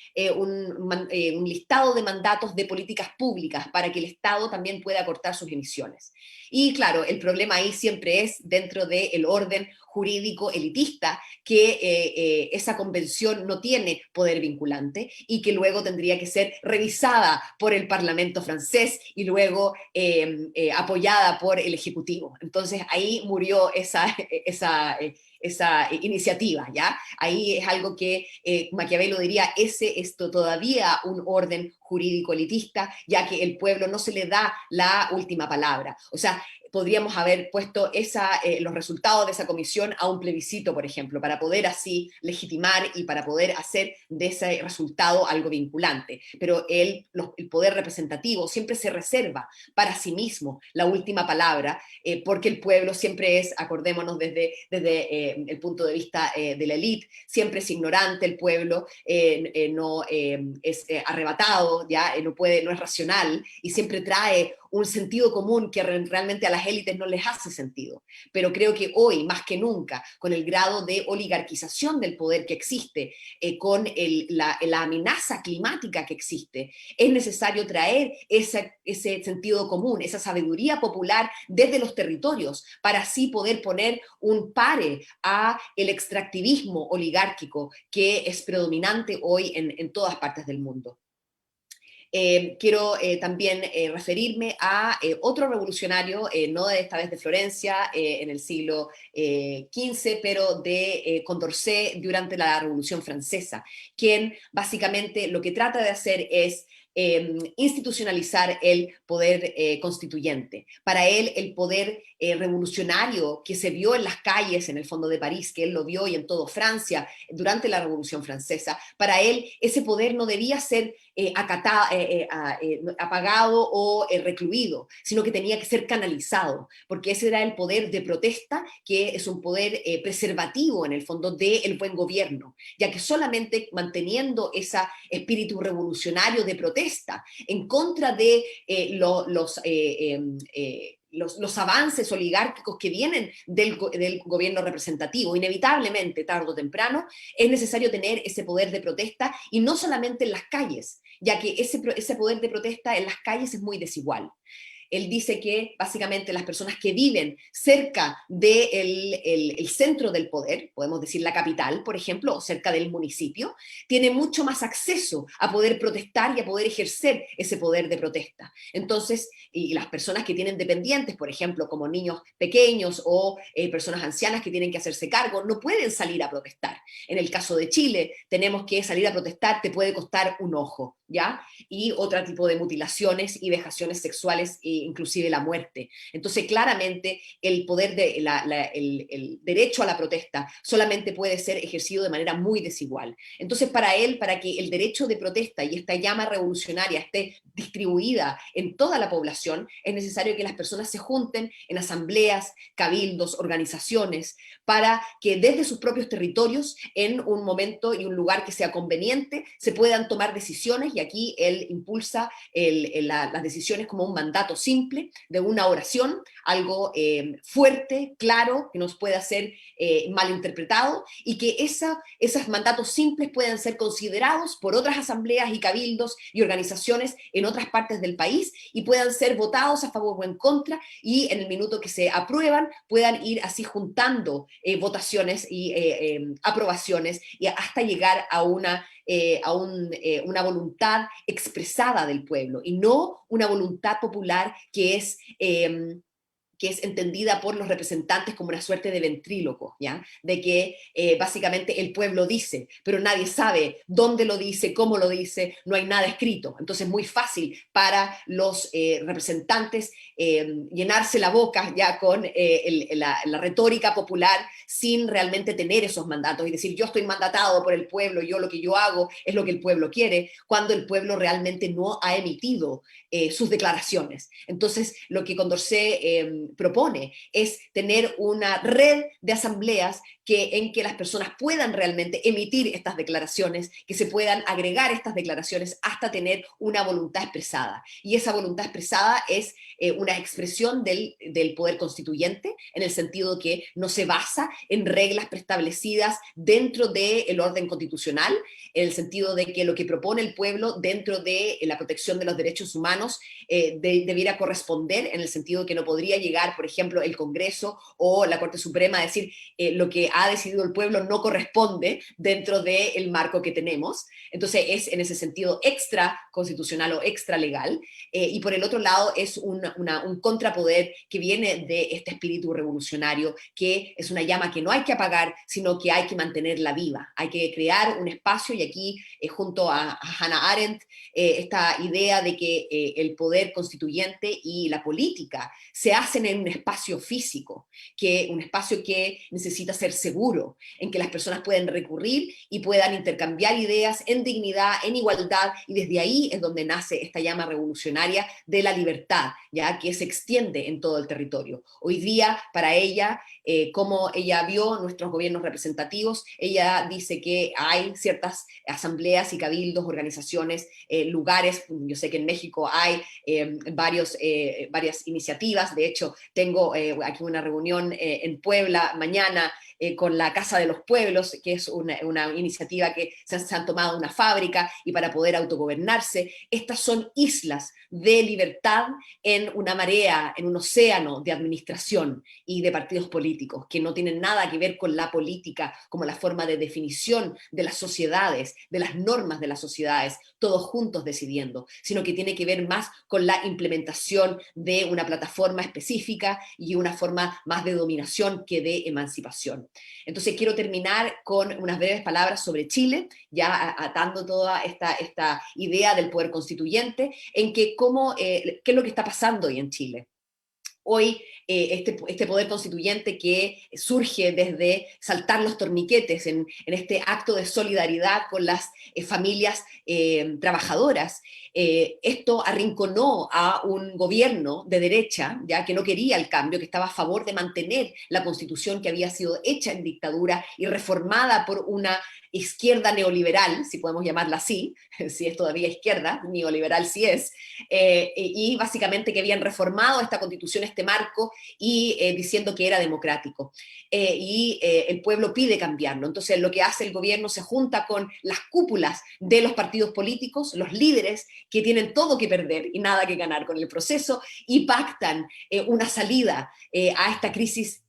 listado de mandatos de políticas públicas para que el Estado también pueda acortar sus emisiones. Y claro, el problema ahí siempre es dentro del orden jurídico elitista, que esa convención no tiene poder vinculante y que luego tendría que ser revisada por el Parlamento francés y luego apoyada por el Ejecutivo. Entonces ahí murió esa iniciativa, ¿ya? Ahí es algo que Maquiavelo diría, esto todavía un orden jurídico elitista, ya que el pueblo no se le da la última palabra. O sea, podríamos haber puesto los resultados de esa comisión a un plebiscito, por ejemplo, para poder así legitimar y para poder hacer de ese resultado algo vinculante. Pero el poder representativo siempre se reserva para sí mismo la última palabra, porque el pueblo siempre es, acordémonos desde el punto de vista de la élite, siempre es ignorante el pueblo, no es arrebatado, ¿ya? No es racional, y siempre trae un sentido común que realmente a las élites no les hace sentido. Pero creo que hoy, más que nunca, con el grado de oligarquización del poder que existe, con la amenaza climática que existe, es necesario traer ese sentido común, esa sabiduría popular desde los territorios, para así poder poner un pare a el extractivismo oligárquico que es predominante hoy en todas partes del mundo. Quiero también referirme a otro revolucionario, no esta vez de Florencia, en el siglo XV, pero de Condorcet durante la Revolución Francesa, quien básicamente lo que trata de hacer es institucionalizar el poder constituyente. Para él, el poder revolucionario que se vio en las calles, en el fondo de París, que él lo vio, y en toda Francia durante la Revolución Francesa, para él ese poder no debía ser apagado o recluido, sino que tenía que ser canalizado, porque ese era el poder de protesta, que es un poder preservativo en el fondo del buen gobierno, ya que solamente manteniendo ese espíritu revolucionario de protesta en contra de los avances oligárquicos que vienen del gobierno representativo, inevitablemente, tarde o temprano, es necesario tener ese poder de protesta, y no solamente en las calles, ya que ese poder de protesta en las calles es muy desigual. Él dice que básicamente las personas que viven cerca del centro del poder, podemos decir la capital, por ejemplo, o cerca del municipio, tienen mucho más acceso a poder protestar y a poder ejercer ese poder de protesta. Entonces, y las personas que tienen dependientes, por ejemplo, como niños pequeños o personas ancianas que tienen que hacerse cargo, no pueden salir a protestar. En el caso de Chile, tenemos que salir a protestar, te puede costar un ojo, ¿ya? Y otro tipo de mutilaciones y vejaciones sexuales y inclusive la muerte. Entonces, claramente, el poder el derecho a la protesta solamente puede ser ejercido de manera muy desigual. Entonces, para él, para que el derecho de protesta y esta llama revolucionaria esté distribuida en toda la población, es necesario que las personas se junten en asambleas, cabildos, organizaciones, para que desde sus propios territorios, en un momento y un lugar que sea conveniente, se puedan tomar decisiones, y aquí él impulsa las decisiones como un mandato simple de una oración, algo fuerte, claro, que no pueda ser malinterpretado, y que esos mandatos simples puedan ser considerados por otras asambleas y cabildos y organizaciones en otras partes del país, y puedan ser votados a favor o en contra, y en el minuto que se aprueban puedan ir así juntando votaciones y aprobaciones, y hasta llegar a una voluntad expresada del pueblo, y no una voluntad popular que es entendida por los representantes como una suerte de ventríloco, ¿ya? De que básicamente el pueblo dice, pero nadie sabe dónde lo dice, cómo lo dice, no hay nada escrito. Entonces es muy fácil para los representantes llenarse la boca ya con la retórica popular sin realmente tener esos mandatos y decir, yo estoy mandatado por el pueblo, yo lo que yo hago es lo que el pueblo quiere, cuando el pueblo realmente no ha emitido sus declaraciones. Entonces, lo que Condorcet propone es tener una red de asambleas en que las personas puedan realmente emitir estas declaraciones, que se puedan agregar estas declaraciones hasta tener una voluntad expresada. Y esa voluntad expresada es una expresión del poder constituyente, en el sentido que no se basa en reglas preestablecidas dentro del orden constitucional, en el sentido de que lo que propone el pueblo dentro de la protección de los derechos humanos debiera corresponder, en el sentido que no podría llegar, por ejemplo, el Congreso o la Corte Suprema a decir lo que ha decidido el pueblo no corresponde dentro del marco que tenemos. Entonces es en ese sentido extra constitucional o extra legal, y por el otro lado es un contrapoder que viene de este espíritu revolucionario, que es una llama que no hay que apagar, sino que hay que mantenerla viva. Hay que crear un espacio, y aquí junto a Hannah Arendt, esta idea de que el poder constituyente y la política se hacen en un espacio físico, un espacio que necesita ser seguro, en que las personas pueden recurrir y puedan intercambiar ideas en dignidad, en igualdad, y desde ahí es donde nace esta llama revolucionaria de la libertad, ya que se extiende en todo el territorio. Hoy día, para ella, como ella vio nuestros gobiernos representativos, ella dice que hay ciertas asambleas y cabildos, organizaciones, lugares. Yo sé que en México hay varias iniciativas. De hecho, tengo aquí una reunión en Puebla mañana con la Casa de los Pueblos, que es una iniciativa que se han tomado una fábrica y para poder autogobernarse. Estas son islas de libertad en una marea, en un océano de administración y de partidos políticos que no tienen nada que ver con la política como la forma de definición de las sociedades, de las normas de las sociedades, todos juntos decidiendo, sino que tiene que ver más con la implementación de una plataforma específica y una forma más de dominación que de emancipación. Entonces quiero terminar con unas breves palabras sobre Chile, ya atando toda esta idea del poder constituyente, en que qué es lo que está pasando hoy en Chile. Hoy este poder constituyente que surge desde saltar los torniquetes en este acto de solidaridad con las familias trabajadoras, esto arrinconó a un gobierno de derecha, ya que no quería el cambio, que estaba a favor de mantener la constitución que había sido hecha en dictadura y reformada por una izquierda neoliberal, si podemos llamarla así, si es todavía izquierda, neoliberal sí es, y básicamente que habían reformado esta constitución, este marco, y diciendo que era democrático. El pueblo pide cambiarlo. Entonces lo que hace el gobierno, se junta con las cúpulas de los partidos políticos, los líderes que tienen todo que perder y nada que ganar con el proceso, y pactan una salida a esta crisis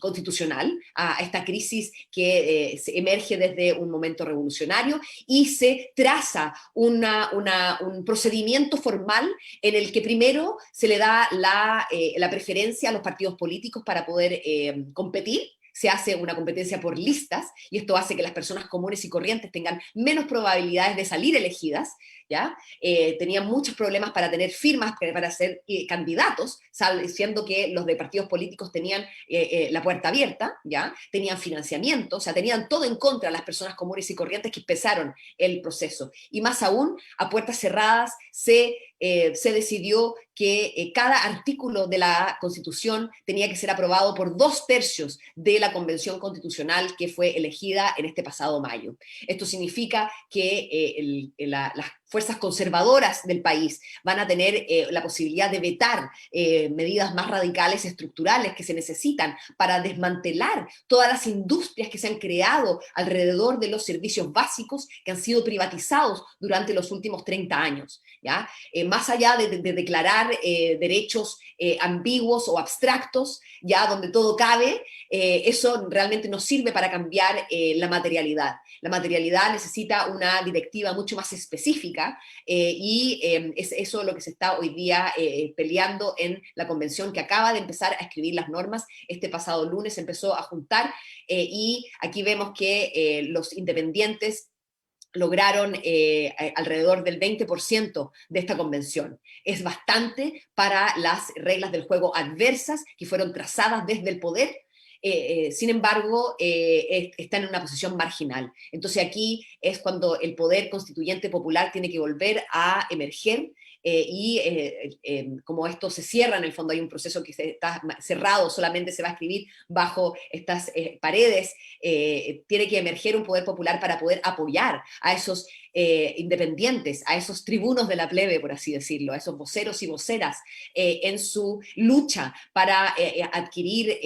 constitucional, a esta crisis que emerge desde un momento revolucionario, y se traza un procedimiento formal en el que primero se le da la preferencia a los partidos políticos para poder competir. se hace una competencia por listas, y esto hace que las personas comunes y corrientes tengan menos probabilidades de salir elegidas, ¿ya? Tenían muchos problemas para tener firmas, para ser candidatos, siendo que los de partidos políticos tenían la puerta abierta, ¿ya? Tenían financiamiento, o sea, tenían todo en contra las personas comunes y corrientes que empezaron el proceso. Y más aún, a puertas cerradas, se decidió que cada artículo de la Constitución tenía que ser aprobado por 2/3 de la Convención Constitucional que fue elegida en este pasado mayo. Esto significa que las fuerzas conservadoras del país van a tener la posibilidad de vetar medidas más radicales, estructurales, que se necesitan para desmantelar todas las industrias que se han creado alrededor de los servicios básicos que han sido privatizados durante los últimos 30 años, ¿ya? Más allá de declarar derechos ambiguos o abstractos, ya donde todo cabe, eso realmente no sirve para cambiar la materialidad. La materialidad necesita una directiva mucho más específica y es eso lo que se está hoy día peleando en la convención que acaba de empezar a escribir las normas. Este pasado lunes empezó a juntar y aquí vemos que los independientes lograron alrededor del 20% de esta convención. Es bastante para las reglas del juego adversas que fueron trazadas desde el poder. Sin embargo, está en una posición marginal. Entonces aquí es cuando el poder constituyente popular tiene que volver a emerger como esto se cierra, en el fondo hay un proceso que está cerrado, solamente se va a escribir bajo estas paredes, tiene que emerger un poder popular para poder apoyar a esos independientes, a esos tribunos de la plebe, por así decirlo, a esos voceros y voceras en su lucha para adquirir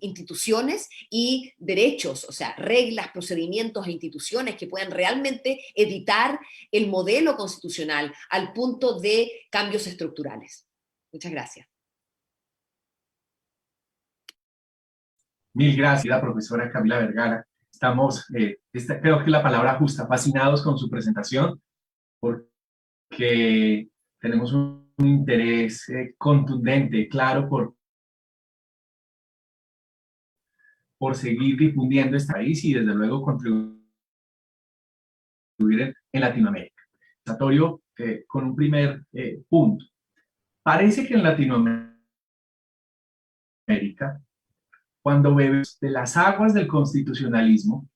instituciones y derechos, o sea, reglas, procedimientos e instituciones que puedan realmente editar el modelo constitucional al punto de cambios estructurales. Muchas gracias. Mil gracias, la profesora Camila Vergara. Estamos, creo que la palabra justa, fascinados con su presentación, porque tenemos un interés contundente, claro, por seguir difundiendo este país y desde luego contribuir en Latinoamérica. Con un primer punto. Parece que en Latinoamérica, cuando bebemos de las aguas del constitucionalismo,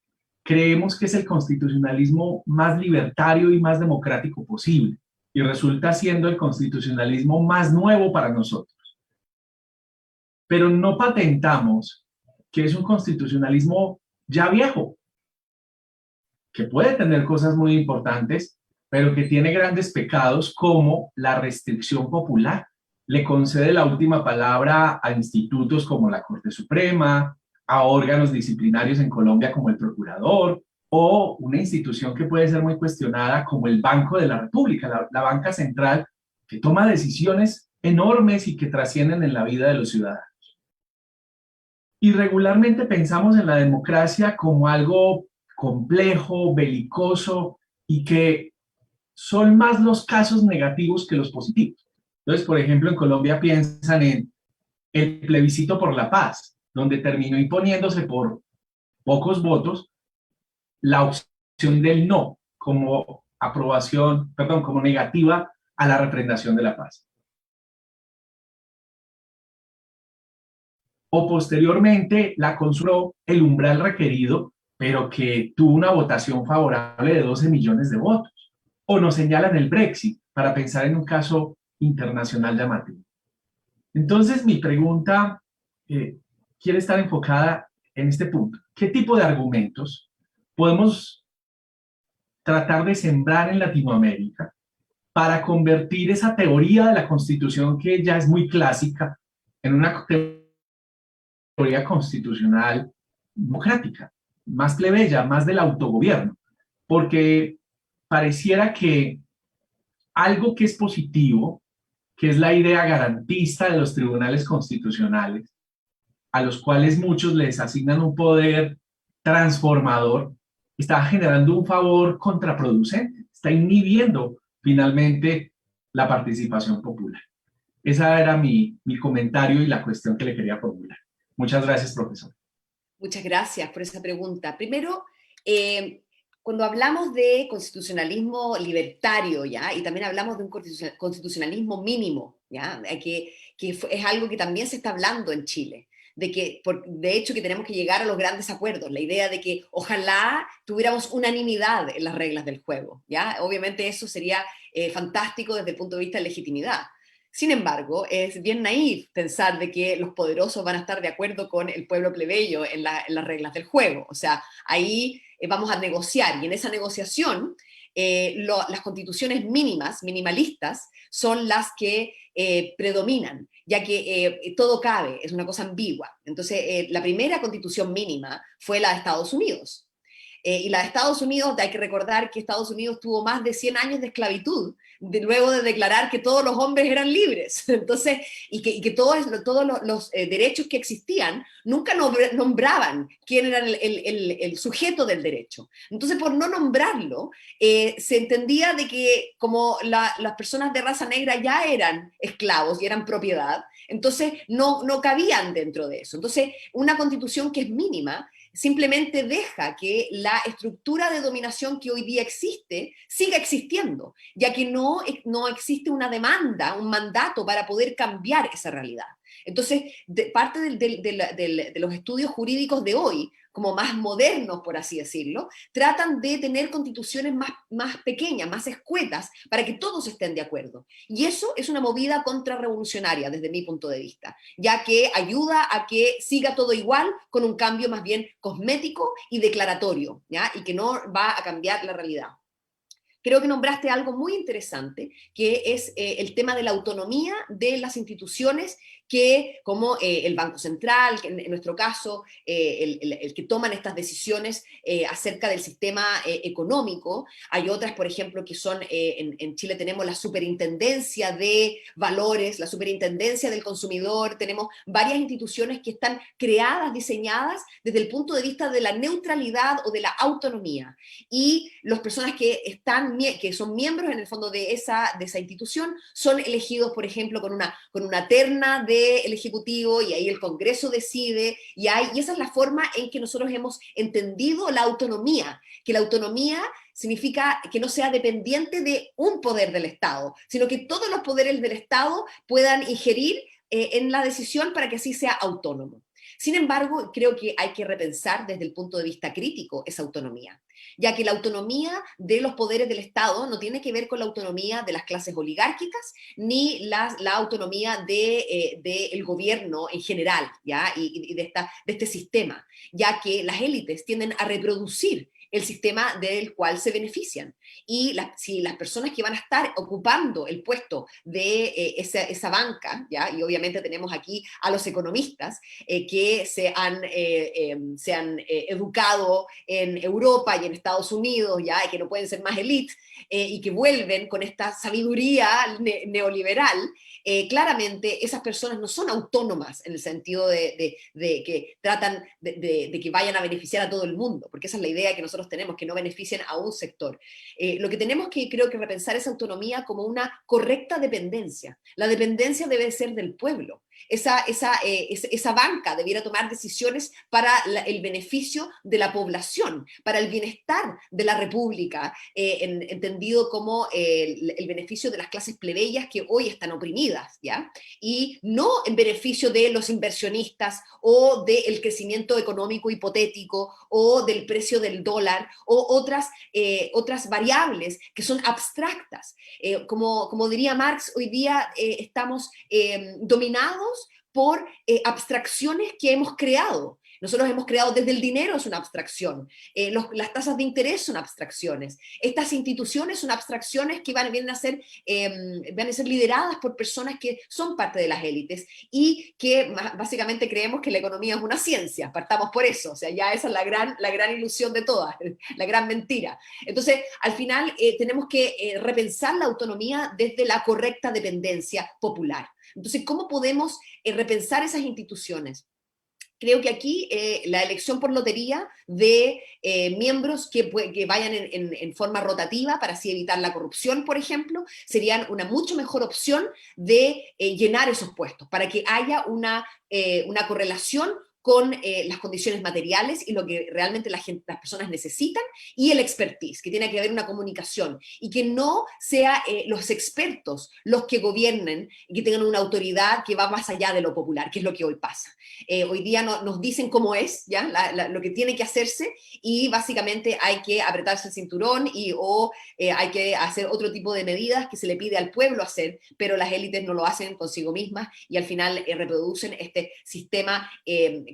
creemos que es el constitucionalismo más libertario y más democrático posible, y resulta siendo el constitucionalismo más nuevo para nosotros. Pero no patentamos que es un constitucionalismo ya viejo, que puede tener cosas muy importantes, pero que tiene grandes pecados como la restricción popular. Le concede la última palabra a institutos como la Corte Suprema, a órganos disciplinarios en Colombia como el Procurador, o una institución que puede ser muy cuestionada como el Banco de la República, la banca central, que toma decisiones enormes y que trascienden en la vida de los ciudadanos. Y regularmente pensamos en la democracia como algo complejo, belicoso, y que son más los casos negativos que los positivos. Entonces, por ejemplo, en Colombia piensan en el plebiscito por la paz, donde terminó imponiéndose por pocos votos la opción del no como aprobación, perdón, como negativa a la refrendación de la paz. O posteriormente la consultó el umbral requerido, pero que tuvo una votación favorable de 12 millones de votos. O nos señalan el Brexit, para pensar en un caso internacional llamativo. Entonces, mi pregunta quiere estar enfocada en este punto. ¿Qué tipo de argumentos podemos tratar de sembrar en Latinoamérica para convertir esa teoría de la Constitución, que ya es muy clásica, en una teoría constitucional democrática, más plebeya, más del autogobierno? Porque pareciera que algo que es positivo, que es la idea garantista de los tribunales constitucionales, a los cuales muchos les asignan un poder transformador, está generando un favor contraproducente, está inhibiendo finalmente la participación popular. Ese era mi comentario y la cuestión que le quería formular. Muchas gracias, profesor. Muchas gracias por esa pregunta. Primero, cuando hablamos de constitucionalismo libertario, ¿ya? Y también hablamos de un constitucionalismo mínimo, ¿ya? Es algo que también se está hablando en Chile, de hecho que tenemos que llegar a los grandes acuerdos, la idea de que ojalá tuviéramos unanimidad en las reglas del juego, ¿ya? Obviamente eso sería fantástico desde el punto de vista de legitimidad. Sin embargo, es bien naif pensar de que los poderosos van a estar de acuerdo con el pueblo plebeyo en las reglas del juego. O sea, ahí vamos a negociar, y en esa negociación las constituciones mínimas, minimalistas, son las que predominan, ya que todo cabe, es una cosa ambigua. Entonces, la primera constitución mínima fue la de Estados Unidos. Y la de Estados Unidos, hay que recordar que Estados Unidos tuvo más de 100 años de esclavitud, luego de declarar que todos los hombres eran libres. Entonces, y que todos los derechos que existían nunca nombraban quién era el sujeto del derecho. Entonces, por no nombrarlo, se entendía de que como las personas de raza negra ya eran esclavos y eran propiedad, entonces no cabían dentro de eso. Entonces, una constitución que es mínima simplemente deja que la estructura de dominación que hoy día existe siga existiendo, ya que no existe una demanda, un mandato para poder cambiar esa realidad. Entonces, parte de los estudios jurídicos de hoy, como más modernos, por así decirlo, tratan de tener constituciones más pequeñas, más escuetas, para que todos estén de acuerdo. Y eso es una movida contrarrevolucionaria desde mi punto de vista, ya que ayuda a que siga todo igual con un cambio más bien cosmético y declaratorio, ¿ya? Y que no va a cambiar la realidad. Creo que nombraste algo muy interesante, que es el tema de la autonomía de las instituciones que, como el Banco Central, que en nuestro caso, el que toman estas decisiones acerca del sistema económico. Hay otras, por ejemplo, que son, en Chile tenemos la Superintendencia de Valores, la Superintendencia del Consumidor, tenemos varias instituciones que están creadas, diseñadas desde el punto de vista de la neutralidad o de la autonomía. Y las personas que son miembros en el fondo de esa institución son elegidos, por ejemplo, con una terna del Ejecutivo, y ahí el Congreso decide, y esa es la forma en que nosotros hemos entendido la autonomía, que la autonomía significa que no sea dependiente de un poder del Estado, sino que todos los poderes del Estado puedan ingerir en la decisión para que así sea autónomo. Sin embargo, creo que hay que repensar desde el punto de vista crítico esa autonomía, ya que la autonomía de los poderes del Estado no tiene que ver con la autonomía de las clases oligárquicas, ni la autonomía del gobierno en general, ¿ya? Y de este sistema, ya que las élites tienden a reproducir el sistema del cual se benefician. Y si las personas que van a estar ocupando el puesto de esa banca, ¿ya? Y obviamente tenemos aquí a los economistas que se han educado en Europa y en Estados Unidos, ¿ya? Y que no pueden ser más élite, y que vuelven con esta sabiduría neoliberal. Claramente esas personas no son autónomas en el sentido de que tratan de que vayan a beneficiar a todo el mundo, porque esa es la idea que nosotros tenemos, que no beneficien a un sector. Lo que tenemos que, creo que, repensar esa autonomía como una correcta dependencia. La dependencia debe ser del pueblo. Esa banca debiera tomar decisiones para el beneficio de la población, para el bienestar de la república, entendido como el beneficio de las clases plebeyas que hoy están oprimidas, ¿ya? Y no en beneficio de los inversionistas o del crecimiento económico hipotético o del precio del dólar o otras variables que son abstractas. Como diría Marx, hoy día estamos dominados por abstracciones que hemos creado. Nosotros hemos creado desde el dinero, es una abstracción. Las tasas de interés son abstracciones. Estas instituciones son abstracciones que van a ser lideradas por personas que son parte de las élites y que básicamente creemos que la economía es una ciencia. Partamos por eso. O sea, ya esa es la gran ilusión de todas, la gran mentira. Entonces, al final tenemos que repensar la autonomía desde la correcta dependencia popular. Entonces, ¿cómo podemos repensar esas instituciones? Creo que aquí la elección por lotería de miembros que vayan en forma rotativa para así evitar la corrupción, por ejemplo, serían una mucho mejor opción de llenar esos puestos, para que haya una correlación con las condiciones materiales y lo que realmente las personas necesitan, y el expertise, que tiene que haber una comunicación, y que no sea los expertos los que gobiernen y que tengan una autoridad que va más allá de lo popular, que es lo que hoy pasa. Hoy día nos dicen cómo es, ¿ya? Lo que tiene que hacerse, y básicamente hay que apretarse el cinturón o hay que hacer otro tipo de medidas que se le pide al pueblo hacer, pero las élites no lo hacen consigo mismas y al final reproducen este sistema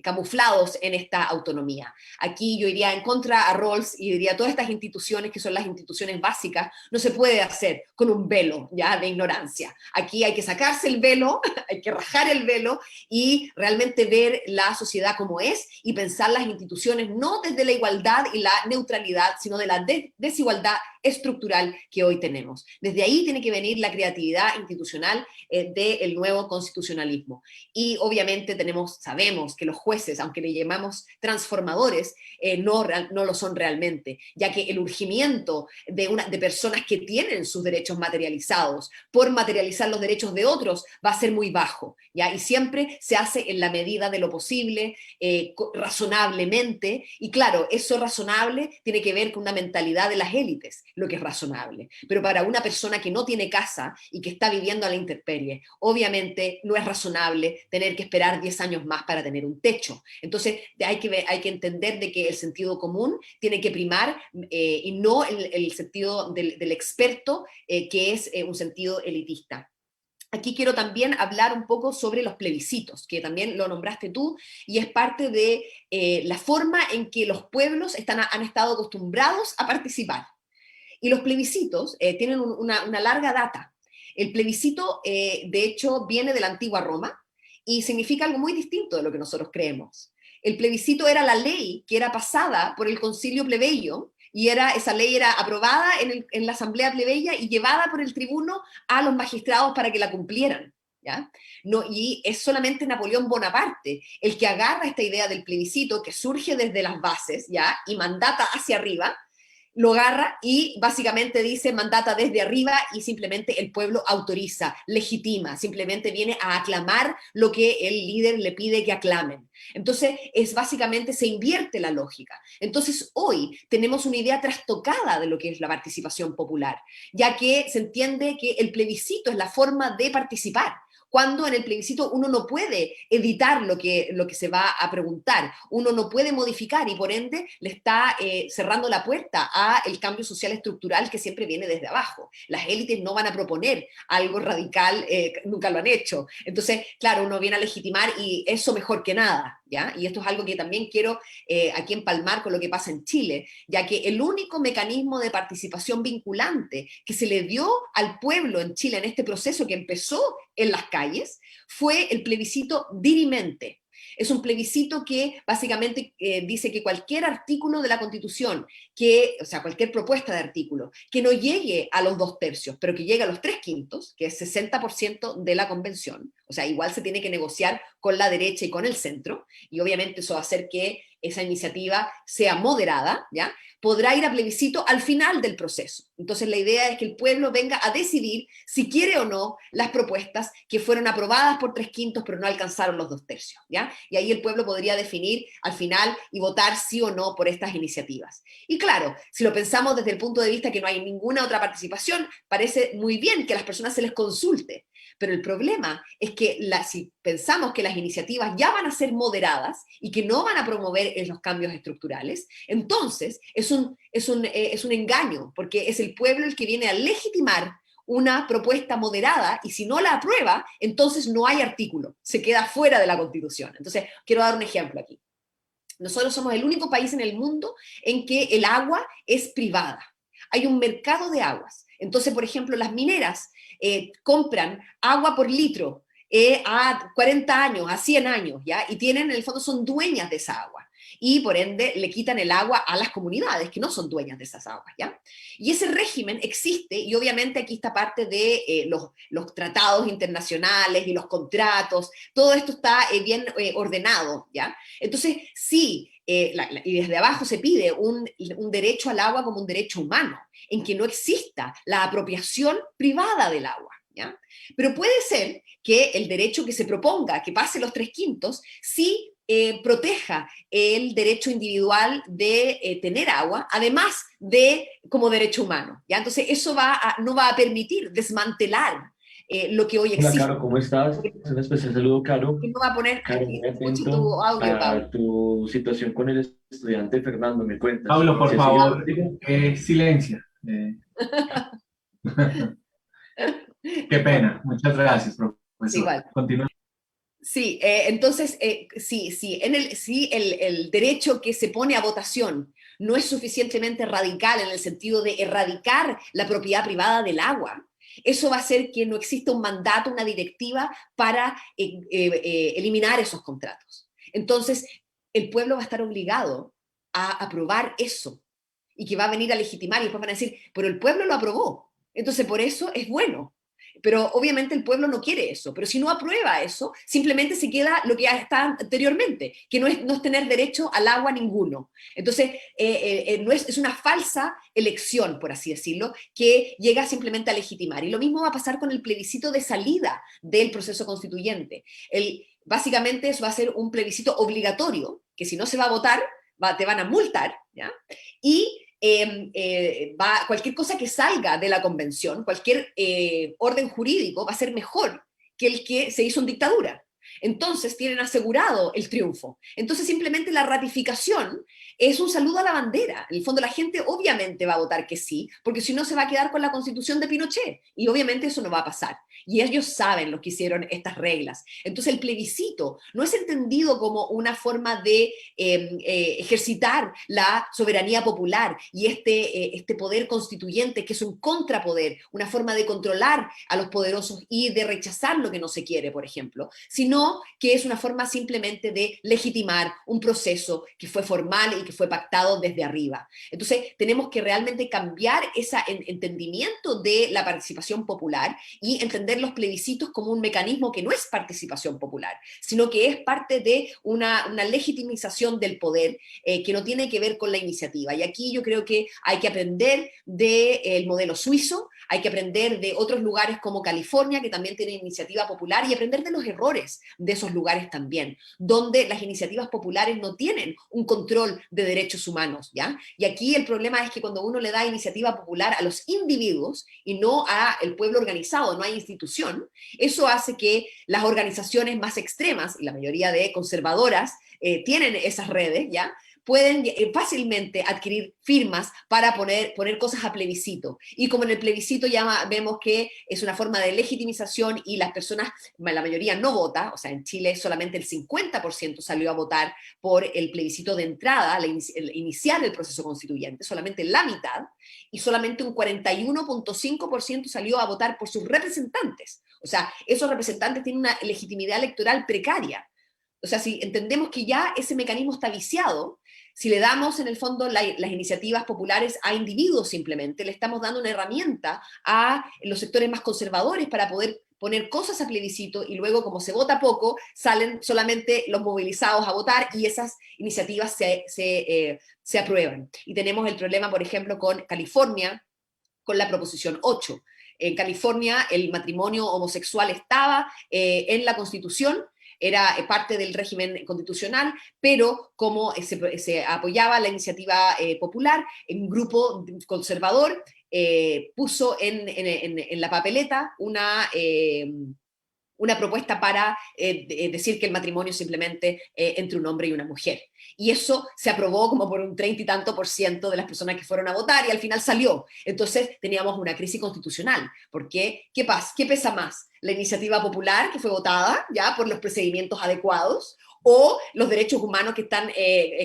camuflados en esta autonomía. Aquí yo iría en contra a Rawls y diría todas estas instituciones que son las instituciones básicas no se puede hacer con un velo, ¿ya?, de ignorancia. Aquí hay que sacarse el velo, hay que rajar el velo y realmente ver la sociedad como es y pensar las instituciones no desde la igualdad y la neutralidad, sino de la desigualdad estructural que hoy tenemos. Desde ahí tiene que venir la creatividad institucional del nuevo constitucionalismo. Y obviamente sabemos que los jueces, aunque le llamamos transformadores, no lo son realmente, ya que el urgimiento de personas que tienen sus derechos materializados por materializar los derechos de otros va a ser muy bajo, ¿ya? Y siempre se hace en la medida de lo posible, razonablemente, y claro, eso razonable tiene que ver con una mentalidad de las élites, lo que es razonable. Pero para una persona que no tiene casa y que está viviendo a la intemperie, obviamente no es razonable tener que esperar 10 años más para tener un techo. Entonces hay que entender de que el sentido común tiene que primar y no el sentido del experto, que es un sentido elitista. Aquí quiero también hablar un poco sobre los plebiscitos, que también lo nombraste tú, y es parte de la forma en que los pueblos han estado acostumbrados a participar. Y los plebiscitos tienen una larga data. El plebiscito, de hecho, viene de la antigua Roma y significa algo muy distinto de lo que nosotros creemos. El plebiscito era la ley que era pasada por el concilio plebeyo, y esa ley era aprobada en la asamblea plebeya y llevada por el tribuno a los magistrados para que la cumplieran, ¿ya? No, y es solamente Napoleón Bonaparte el que agarra esta idea del plebiscito que surge desde las bases, ¿ya?, y mandata hacia arriba, lo agarra y básicamente dice mandata desde arriba y simplemente el pueblo autoriza, legitima, simplemente viene a aclamar lo que el líder le pide que aclamen. Entonces, básicamente se invierte la lógica. Entonces, hoy tenemos una idea trastocada de lo que es la participación popular, ya que se entiende que el plebiscito es la forma de participar, cuando en el plebiscito uno no puede editar lo que se va a preguntar, uno no puede modificar y por ende le está cerrando la puerta al cambio social estructural que siempre viene desde abajo. Las élites no van a proponer algo radical, nunca lo han hecho. Entonces, claro, uno viene a legitimar y eso mejor que nada, ¿ya? Y esto es algo que también quiero aquí empalmar con lo que pasa en Chile, ya que el único mecanismo de participación vinculante que se le dio al pueblo en Chile en este proceso que empezó en las calles fue el plebiscito dirimente. Es un plebiscito que básicamente dice que cualquier artículo de la Constitución, o sea, cualquier propuesta de artículo, que no llegue a los 2/3, pero que llegue a los 3/5, que es 60% de la convención, o sea, igual se tiene que negociar con la derecha y con el centro, y obviamente eso va a hacer que esa iniciativa sea moderada, ¿ya?, podrá ir a plebiscito al final del proceso. Entonces la idea es que el pueblo venga a decidir si quiere o no las propuestas que fueron aprobadas por 3/5 pero no alcanzaron los 2/3, ¿ya? Y ahí el pueblo podría definir al final y votar sí o no por estas iniciativas. Y claro, si lo pensamos desde el punto de vista que no hay ninguna otra participación, parece muy bien que a las personas se les consulte. Pero el problema es que si pensamos que las iniciativas ya van a ser moderadas y que no van a promover los cambios estructurales, entonces es un engaño, porque es el pueblo el que viene a legitimar una propuesta moderada y si no la aprueba, entonces no hay artículo, se queda fuera de la Constitución. Entonces, quiero dar un ejemplo aquí. Nosotros somos el único país en el mundo en que el agua es privada. Hay un mercado de aguas. Entonces, por ejemplo, las mineras compran agua por litro a 40 años, a 100 años, ¿ya? Y en el fondo son dueñas de esa agua. Y por ende le quitan el agua a las comunidades que no son dueñas de esas aguas, ¿ya? Y ese régimen existe y obviamente aquí está parte de los tratados internacionales y los contratos, todo esto está bien ordenado, ¿ya? Entonces, sí, y desde abajo se pide un derecho al agua como un derecho humano, en que no exista la apropiación privada del agua, ¿ya? Pero puede ser que el derecho que se proponga, que pase los 3/5, sí proteja el derecho individual de tener agua, además de como derecho humano, ¿ya? Entonces eso no va a permitir desmantelar lo que hoy Hola, existe. Caro, ¿cómo estás? Un especial saludo, Caro. Y no va a poner, Caro, muy escucho tu atento audio, Pablo. a tu situación con el estudiante Fernando, me cuentas. Pablo, por ¿Sí, sigue favor, contigo? silencia. Qué Bueno, pena. Muchas gracias, sí, profesor. igual. Continúa. Sí, entonces, sí, el derecho que se pone a votación no es suficientemente radical en el sentido de erradicar la propiedad privada del agua, eso va a hacer que no exista un mandato, una directiva para eliminar esos contratos. Entonces, el pueblo va a estar obligado a aprobar eso y que va a venir a legitimar y después van a decir, pero el pueblo lo aprobó, entonces por eso es bueno. Pero obviamente el pueblo no quiere eso, pero si no aprueba eso, simplemente se queda lo que ya está anteriormente, que no es tener derecho al agua ninguno. Entonces, no es una falsa elección, por así decirlo, que llega simplemente a legitimar. Y lo mismo va a pasar con el plebiscito de salida del proceso constituyente. Básicamente eso va a ser un plebiscito obligatorio, que si no se va a votar, te van a multar, ¿ya? Y cualquier cosa que salga de la convención, cualquier orden jurídico va a ser mejor que el que se hizo en dictadura. Entonces tienen asegurado el triunfo. Entonces simplemente la ratificación es un saludo a la bandera. En el fondo la gente obviamente va a votar que sí, porque si no se va a quedar con la constitución de Pinochet. Y obviamente eso no va a pasar. Y ellos saben los que hicieron estas reglas. Entonces el plebiscito no es entendido como una forma de ejercitar la soberanía popular y este poder constituyente que es un contrapoder, una forma de controlar a los poderosos y de rechazar lo que no se quiere, por ejemplo, sino que es una forma simplemente de legitimar un proceso que fue formal y que fue pactado desde arriba. Entonces tenemos que realmente cambiar ese entendimiento de la participación popular y entender los plebiscitos como un mecanismo que no es participación popular, sino que es parte de una legitimización del poder que no tiene que ver con la iniciativa. Y aquí yo creo que hay que aprender del modelo suizo, hay que aprender de otros lugares como California, que también tiene iniciativa popular, y aprender de los errores de esos lugares también, donde las iniciativas populares no tienen un control de derechos humanos, ¿ya? Y aquí el problema es que cuando uno le da iniciativa popular a los individuos y no al pueblo organizado, no hay institución, eso hace que las organizaciones más extremas, y la mayoría de conservadoras, tienen esas redes, ¿ya? Pueden fácilmente adquirir firmas para poner cosas a plebiscito. Y como en el plebiscito ya vemos que es una forma de legitimización y las personas, la mayoría no vota, o sea, en Chile solamente el 50% salió a votar por el plebiscito de entrada, el iniciar el proceso constituyente, solamente la mitad, y solamente un 41.5% salió a votar por sus representantes. O sea, esos representantes tienen una legitimidad electoral precaria. O sea, si entendemos que ya ese mecanismo está viciado, si le damos en el fondo las iniciativas populares a individuos simplemente, le estamos dando una herramienta a los sectores más conservadores para poder poner cosas a plebiscito y luego, como se vota poco, salen solamente los movilizados a votar y esas iniciativas se aprueban. Y tenemos el problema, por ejemplo, con California, con la proposición 8. En California el matrimonio homosexual estaba en la Constitución, era parte del régimen constitucional, pero como se apoyaba la iniciativa popular, un grupo conservador puso en la papeleta una propuesta para decir que el matrimonio simplemente entre un hombre y una mujer. Y eso se aprobó como por un 30 y tanto por ciento de las personas que fueron a votar y al final salió. Entonces teníamos una crisis constitucional. Porque, ¿qué pesa más? ¿La iniciativa popular que fue votada ya por los procedimientos adecuados o los derechos humanos que están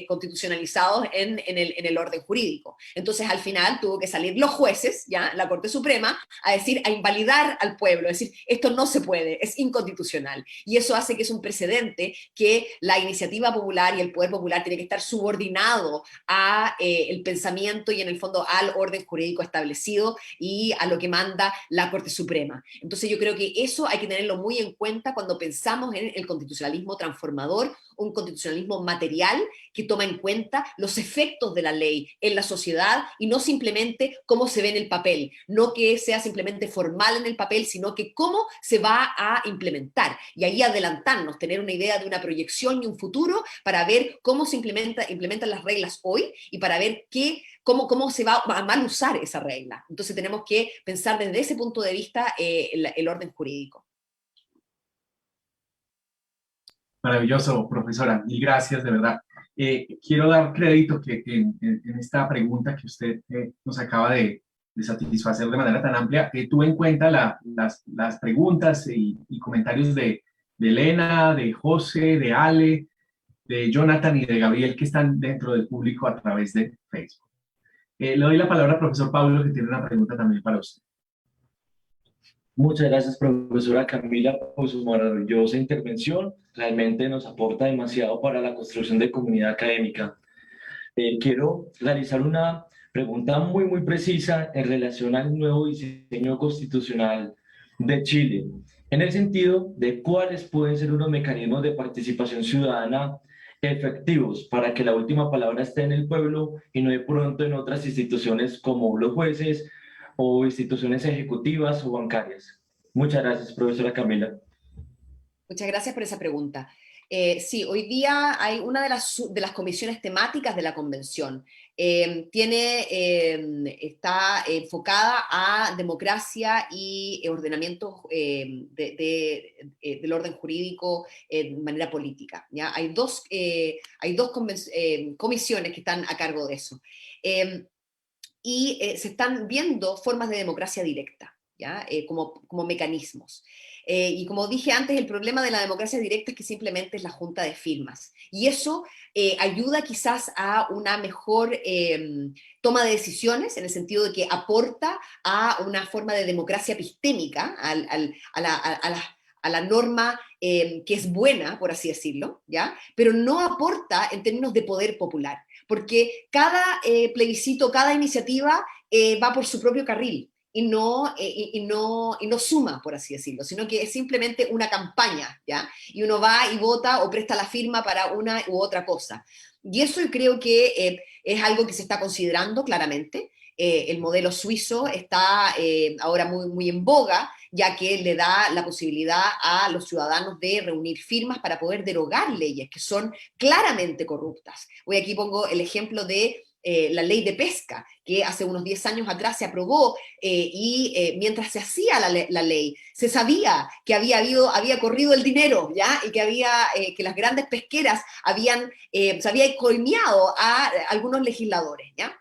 constitucionalizados en el orden jurídico? Entonces al final tuvo que salir los jueces, ya, la Corte Suprema, a invalidar al pueblo, es decir, esto no se puede, es inconstitucional. Y eso hace que es un precedente que la iniciativa popular y el poder popular tiene que estar subordinado a el pensamiento y en el fondo al orden jurídico establecido y a lo que manda la Corte Suprema. Entonces yo creo que eso hay que tenerlo muy en cuenta cuando pensamos en el constitucionalismo transformador por un constitucionalismo material que toma en cuenta los efectos de la ley en la sociedad y no simplemente cómo se ve en el papel, no que sea simplemente formal en el papel, sino que cómo se va a implementar. Y ahí adelantarnos, tener una idea de una proyección y un futuro para ver cómo se implementan las reglas hoy y para ver cómo se va a mal usar esa regla. Entonces tenemos que pensar desde ese punto de vista el orden jurídico. Maravilloso, profesora. Mil gracias, de verdad. Quiero dar crédito que en esta pregunta que usted nos acaba de satisfacer de manera tan amplia, tuve en cuenta las preguntas y comentarios de Elena, de José, de Ale, de Jonathan y de Gabriel que están dentro del público a través de Facebook. Le doy la palabra al profesor Pablo, que tiene una pregunta también para usted. Muchas gracias, profesora Camila, por su maravillosa intervención. Realmente nos aporta demasiado para la construcción de comunidad académica. Quiero realizar una pregunta muy precisa en relación al nuevo diseño constitucional de Chile, en el sentido de cuáles pueden ser unos mecanismos de participación ciudadana efectivos para que la última palabra esté en el pueblo y no de pronto en otras instituciones como los jueces o instituciones ejecutivas o bancarias. Muchas gracias, profesora Camila. Muchas gracias por esa pregunta. Sí, hoy día hay una de las comisiones temáticas de la convención. Está enfocada a democracia y ordenamiento del orden jurídico de manera política, ¿ya? Hay dos comisiones que están a cargo de eso. Se están viendo formas de democracia directa, ¿ya? Como mecanismos. Y como dije antes, el problema de la democracia directa es que simplemente es la junta de firmas. Y eso ayuda quizás a una mejor toma de decisiones, en el sentido de que aporta a una forma de democracia epistémica, a la norma que es buena, por así decirlo, ¿ya? Pero no aporta en términos de poder popular, porque cada plebiscito, cada iniciativa va por su propio carril. Y no suma, por así decirlo, sino que es simplemente una campaña, ¿ya? Y uno va y vota o presta la firma para una u otra cosa. Y eso yo creo que es algo que se está considerando claramente. El modelo suizo está ahora muy en boga, ya que le da la posibilidad a los ciudadanos de reunir firmas para poder derogar leyes que son claramente corruptas. Hoy aquí pongo el ejemplo de la ley de pesca, que hace unos 10 años atrás se aprobó mientras se hacía la ley, se sabía que había corrido el dinero, ¿ya? Y que las grandes pesqueras se había coimeado a algunos legisladores, ¿ya?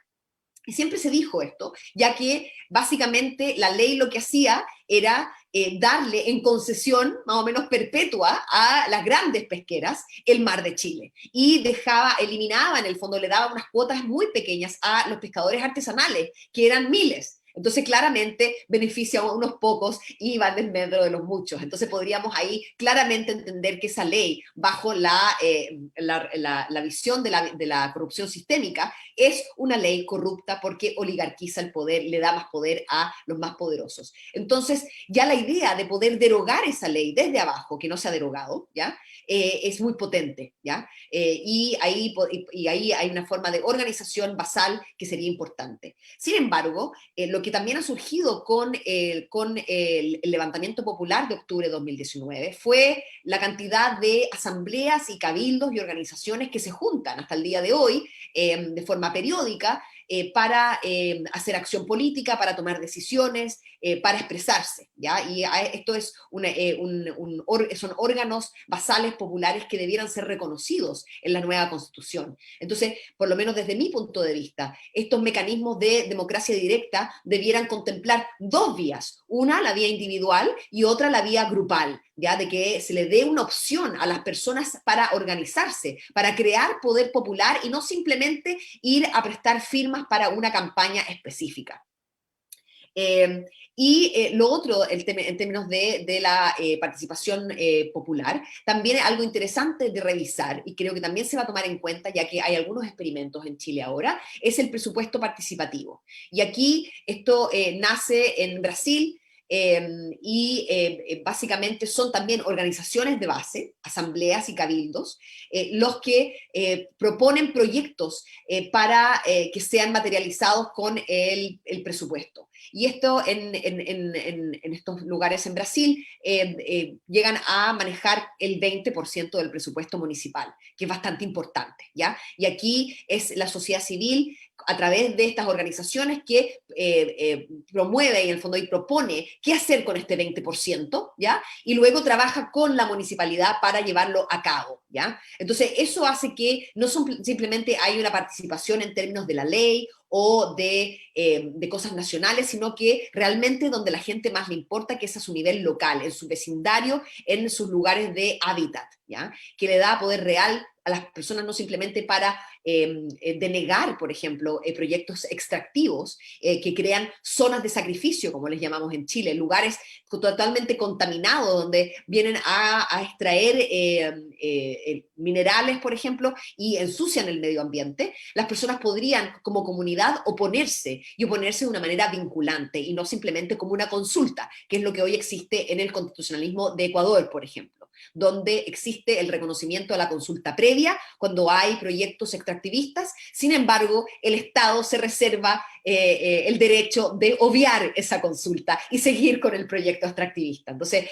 Y siempre se dijo esto, ya que básicamente la ley lo que hacía era darle en concesión más o menos perpetua a las grandes pesqueras el mar de Chile y eliminaba en el fondo, le daba unas cuotas muy pequeñas a los pescadores artesanales, que eran miles. Entonces claramente beneficia a unos pocos y va en desmedro de los muchos. Entonces podríamos ahí claramente entender que esa ley, bajo la visión de la corrupción sistémica, es una ley corrupta porque oligarquiza el poder, le da más poder a los más poderosos. Entonces ya la idea de poder derogar esa ley desde abajo, que no se ha derogado, ¿ya? Es muy potente, ¿ya? Y ahí hay una forma de organización basal que sería importante. Sin embargo, lo que también ha surgido con el levantamiento popular de octubre de 2019 fue la cantidad de asambleas y cabildos y organizaciones que se juntan hasta el día de hoy de forma periódica para hacer acción política, para tomar decisiones, para expresarse, ¿ya? Y esto es son órganos basales populares que debieran ser reconocidos en la nueva Constitución. Entonces, por lo menos desde mi punto de vista, estos mecanismos de democracia directa debieran contemplar dos vías, una la vía individual y otra la vía grupal, ¿ya? De que se le dé una opción a las personas para organizarse, para crear poder popular y no simplemente ir a prestar firmas para una campaña específica. Lo otro, en términos de la participación popular, también es algo interesante de revisar y creo que también se va a tomar en cuenta, ya que hay algunos experimentos en Chile ahora, es el presupuesto participativo. Y aquí esto nace en Brasil, básicamente son también organizaciones de base, asambleas y cabildos, los que proponen proyectos para que sean materializados con el presupuesto. Y esto en estos lugares en Brasil llegan a manejar el 20% del presupuesto municipal, que es bastante importante, ¿ya? Y aquí es la sociedad civil a través de estas organizaciones que promueve y en el fondo y propone qué hacer con este 20%, ¿ya? Y luego trabaja con la municipalidad para llevarlo a cabo, ¿ya? Entonces, eso hace que no simplemente hay una participación en términos de la ley o de cosas nacionales, sino que realmente donde la gente más le importa, que es a su nivel local, en su vecindario, en sus lugares de hábitat, ¿ya? Que le da poder real a las personas no simplemente para denegar, por ejemplo, proyectos extractivos que crean zonas de sacrificio, como les llamamos en Chile, lugares totalmente contaminados donde vienen a extraer minerales, por ejemplo, y ensucian el medio ambiente. Las personas podrían, como comunidad, oponerse y oponerse de una manera vinculante y no simplemente como una consulta, que es lo que hoy existe en el constitucionalismo de Ecuador, por ejemplo, donde existe el reconocimiento a la consulta previa cuando hay proyectos extractivistas. Sin embargo, el Estado se reserva el derecho de obviar esa consulta y seguir con el proyecto extractivista. Entonces,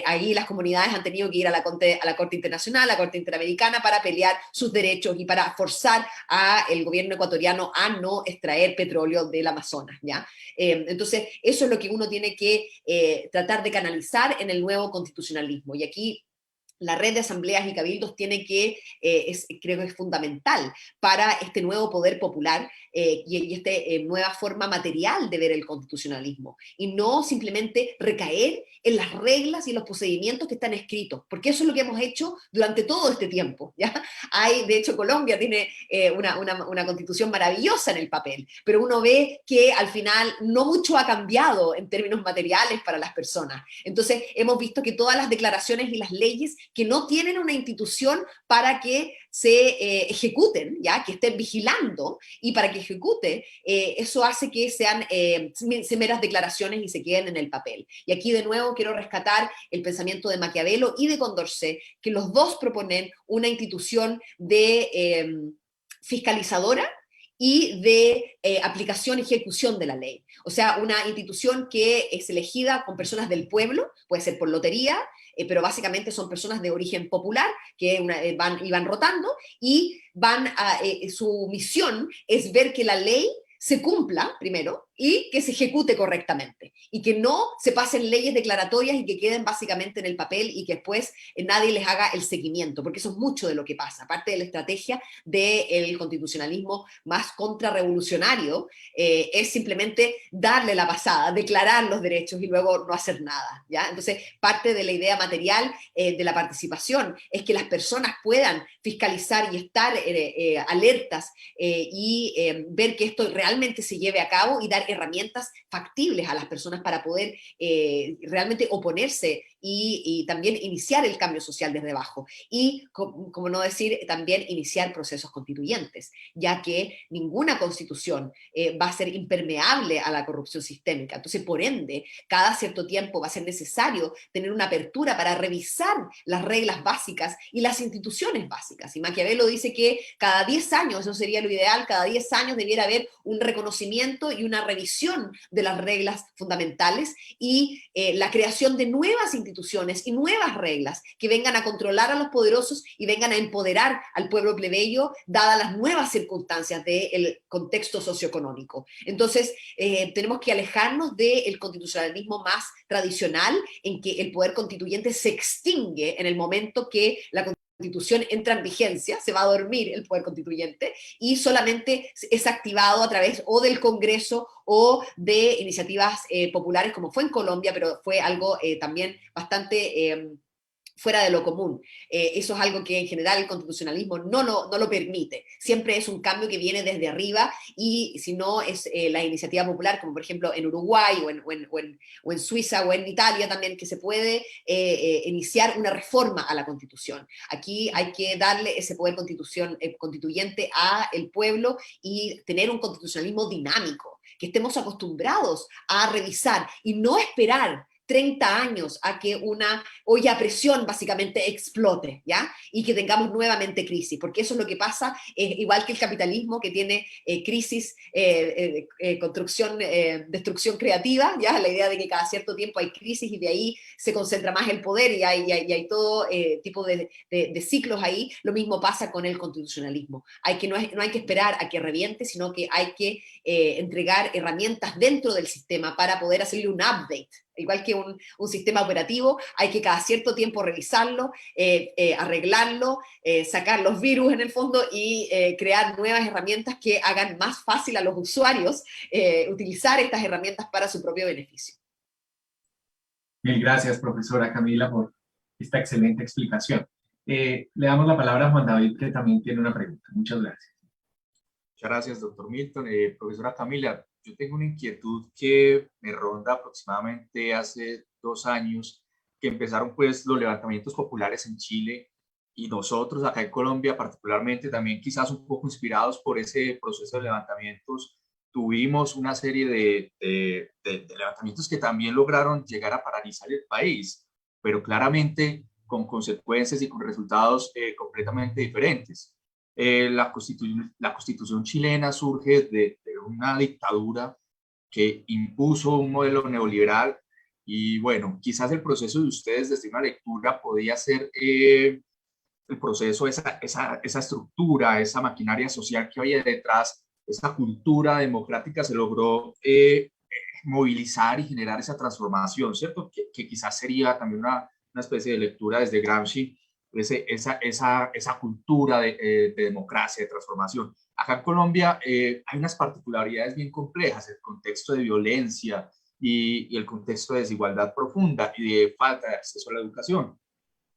ahí las comunidades han tenido que ir a la Corte Internacional, a la Corte Interamericana, para pelear sus derechos y para forzar al gobierno ecuatoriano a no extraer petróleo del Amazonas, ¿ya? Entonces, eso es lo que uno tiene que tratar de canalizar en el nuevo constitucionalismo. Y aquí la red de asambleas y cabildos tiene que, creo que es fundamental para este nuevo poder popular y esta nueva forma material de ver el constitucionalismo, y no simplemente recaer en las reglas y los procedimientos que están escritos, porque eso es lo que hemos hecho durante todo este tiempo, ¿ya? De hecho, Colombia tiene una constitución maravillosa en el papel, pero uno ve que al final no mucho ha cambiado en términos materiales para las personas. Entonces, hemos visto que todas las declaraciones y las leyes que no tienen una institución para que se ejecuten, ¿ya? Que estén vigilando y para que ejecute, eso hace que sean meras declaraciones y se queden en el papel. Y aquí de nuevo quiero rescatar el pensamiento de Maquiavelo y de Condorcet, que los dos proponen una institución de fiscalizadora y de aplicación y ejecución de la ley. O sea, una institución que es elegida con personas del pueblo, puede ser por lotería, pero básicamente son personas de origen popular que van rotando y su misión es ver que la ley se cumpla primero y que se ejecute correctamente, y que no se pasen leyes declaratorias y que queden básicamente en el papel y que después nadie les haga el seguimiento, porque eso es mucho de lo que pasa. Parte de la estrategia del constitucionalismo más contrarrevolucionario es simplemente darle la pasada, declarar los derechos y luego no hacer nada, ¿ya? Entonces, parte de la idea material de la participación es que las personas puedan fiscalizar y estar alertas y ver que esto realmente se lleve a cabo y dar herramientas factibles a las personas para poder realmente oponerse y también iniciar el cambio social desde abajo. Y, como no decir, también iniciar procesos constituyentes, ya que ninguna constitución va a ser impermeable a la corrupción sistémica. Entonces, por ende, cada cierto tiempo va a ser necesario tener una apertura para revisar las reglas básicas y las instituciones básicas. Y Maquiavelo dice que cada 10 años, eso sería lo ideal, cada 10 años debiera haber un reconocimiento y una revisión de las reglas fundamentales y la creación de nuevas instituciones y nuevas reglas que vengan a controlar a los poderosos y vengan a empoderar al pueblo plebeyo, dadas las nuevas circunstancias del contexto socioeconómico. Entonces, tenemos que alejarnos del constitucionalismo más tradicional, en que el poder constituyente se extingue en el momento que la Constitución entra en vigencia, se va a dormir el poder constituyente y solamente es activado a través o del Congreso o de iniciativas populares, como fue en Colombia, pero fue algo también bastante fuera de lo común. Eso es algo que en general el constitucionalismo no lo permite. Siempre es un cambio que viene desde arriba y si no es la iniciativa popular, como por ejemplo en Uruguay o en Suiza o en Italia también, que se puede iniciar una reforma a la Constitución. Aquí hay que darle ese poder constituyente al pueblo y tener un constitucionalismo dinámico, que estemos acostumbrados a revisar y no esperar 30 años a que una olla a presión básicamente explote, ¿ya? Y que tengamos nuevamente crisis, porque eso es lo que pasa, igual que el capitalismo que tiene crisis, destrucción creativa, ¿ya? La idea de que cada cierto tiempo hay crisis y de ahí se concentra más el poder y hay todo tipo de ciclos ahí. Lo mismo pasa con el constitucionalismo. No hay que esperar a que reviente, sino que hay que entregar herramientas dentro del sistema para poder hacerle un update. Igual que un sistema operativo, hay que cada cierto tiempo revisarlo, arreglarlo, sacar los virus en el fondo y crear nuevas herramientas que hagan más fácil a los usuarios utilizar estas herramientas para su propio beneficio. Mil gracias, profesora Camila, por esta excelente explicación. Le damos la palabra a Juan David, que también tiene una pregunta. Muchas gracias. Muchas gracias, doctor Milton. Profesora Camila, yo tengo una inquietud que me ronda aproximadamente hace 2 años, que empezaron pues los levantamientos populares en Chile y nosotros acá en Colombia particularmente, también quizás un poco inspirados por ese proceso de levantamientos, tuvimos una serie de levantamientos que también lograron llegar a paralizar el país, pero claramente con consecuencias y con resultados completamente diferentes. La constitución chilena surge de una dictadura que impuso un modelo neoliberal y bueno, quizás el proceso de ustedes desde una lectura podía ser el proceso, esa estructura, esa maquinaria social que había detrás, esa cultura democrática se logró movilizar y generar esa transformación, ¿cierto? Que quizás sería también una especie de lectura desde Gramsci, esa cultura de democracia, de transformación. Acá en Colombia hay unas particularidades bien complejas, el contexto de violencia y el contexto de desigualdad profunda y de falta de acceso a la educación.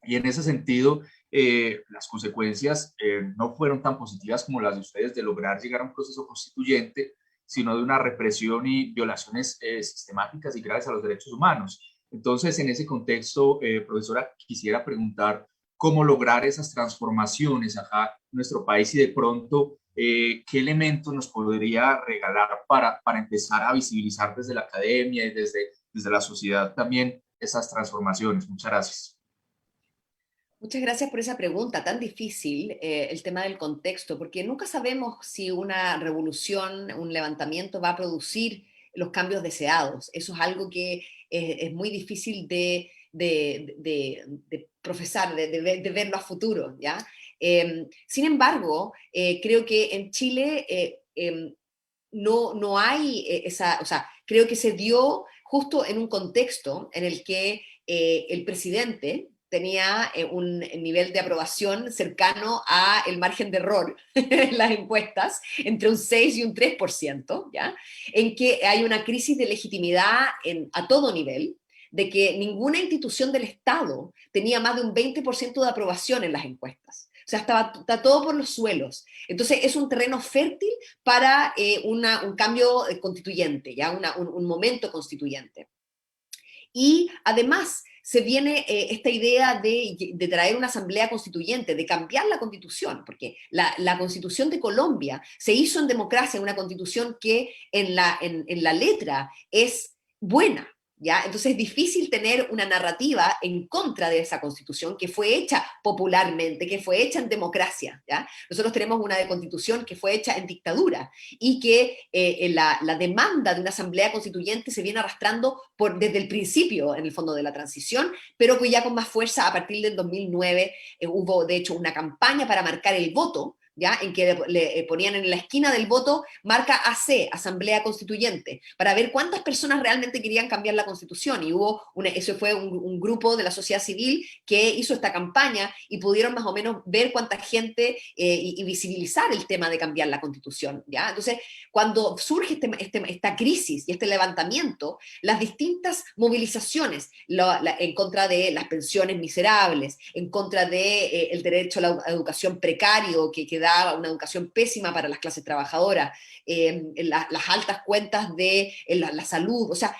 Y en ese sentido, las consecuencias no fueron tan positivas como las de ustedes de lograr llegar a un proceso constituyente, sino de una represión y violaciones sistemáticas y graves a los derechos humanos. Entonces, en ese contexto, profesora, quisiera preguntar cómo lograr esas transformaciones acá en nuestro país y de pronto qué elementos nos podría regalar para empezar a visibilizar desde la academia y desde la sociedad también esas transformaciones. Muchas gracias. Muchas gracias por esa pregunta tan difícil, el tema del contexto, porque nunca sabemos si una revolución, un levantamiento va a producir los cambios deseados. Eso es algo que es muy difícil de profesar, de verlo a futuro, ¿ya? Sin embargo, creo que en Chile no hay esa, o sea, creo que se dio justo en un contexto en el que el presidente tenía un nivel de aprobación cercano a el margen de error en las encuestas, entre un 6 y un 3%, ¿ya? En que hay una crisis de legitimidad a todo nivel, de que ninguna institución del Estado tenía más de un 20% de aprobación en las encuestas. O sea, está todo por los suelos. Entonces, es un terreno fértil para un cambio constituyente, ¿ya? Un momento constituyente. Y además se viene esta idea de traer una asamblea constituyente, de cambiar la constitución, porque la constitución de Colombia se hizo en democracia, una constitución que en la letra es buena, ¿ya? Entonces es difícil tener una narrativa en contra de esa constitución que fue hecha popularmente, que fue hecha en democracia, ¿ya? Nosotros tenemos una constitución que fue hecha en dictadura y que la demanda de una asamblea constituyente se viene arrastrando desde el principio, en el fondo, de la transición, pero que ya con más fuerza a partir del 2009 hubo de hecho una campaña para marcar el voto ¿ya? En que le ponían en la esquina del voto marca AC, Asamblea Constituyente, para ver cuántas personas realmente querían cambiar la Constitución. Y eso fue un grupo de la sociedad civil que hizo esta campaña y pudieron más o menos ver cuánta gente y visibilizar el tema de cambiar la Constitución, ¿ya? Entonces, cuando surge esta crisis y este levantamiento, las distintas movilizaciones en contra de las pensiones miserables, en contra de el derecho a la educación precario, que da una educación pésima para las clases trabajadoras, las altas cuentas de la salud, o sea,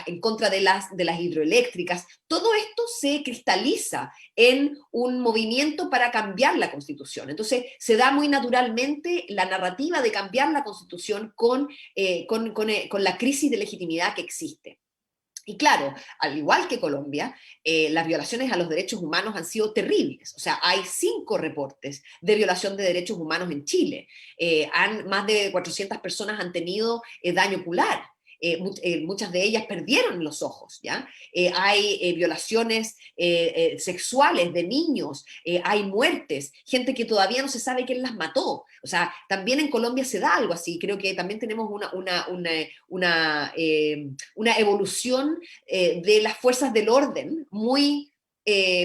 en contra de las hidroeléctricas, todo esto se cristaliza en un movimiento para cambiar la Constitución. Entonces, se da muy naturalmente la narrativa de cambiar la Constitución con la crisis de legitimidad que existe. Y claro, al igual que Colombia, las violaciones a los derechos humanos han sido terribles. O sea, hay 5 reportes de violación de derechos humanos en Chile. Más de 400 personas han tenido daño ocular. Muchas de ellas perdieron los ojos, ¿ya? Hay violaciones sexuales de niños, hay muertes, gente que todavía no se sabe quién las mató. O sea, también en Colombia se da algo así. Creo que también tenemos una evolución de las fuerzas del orden muy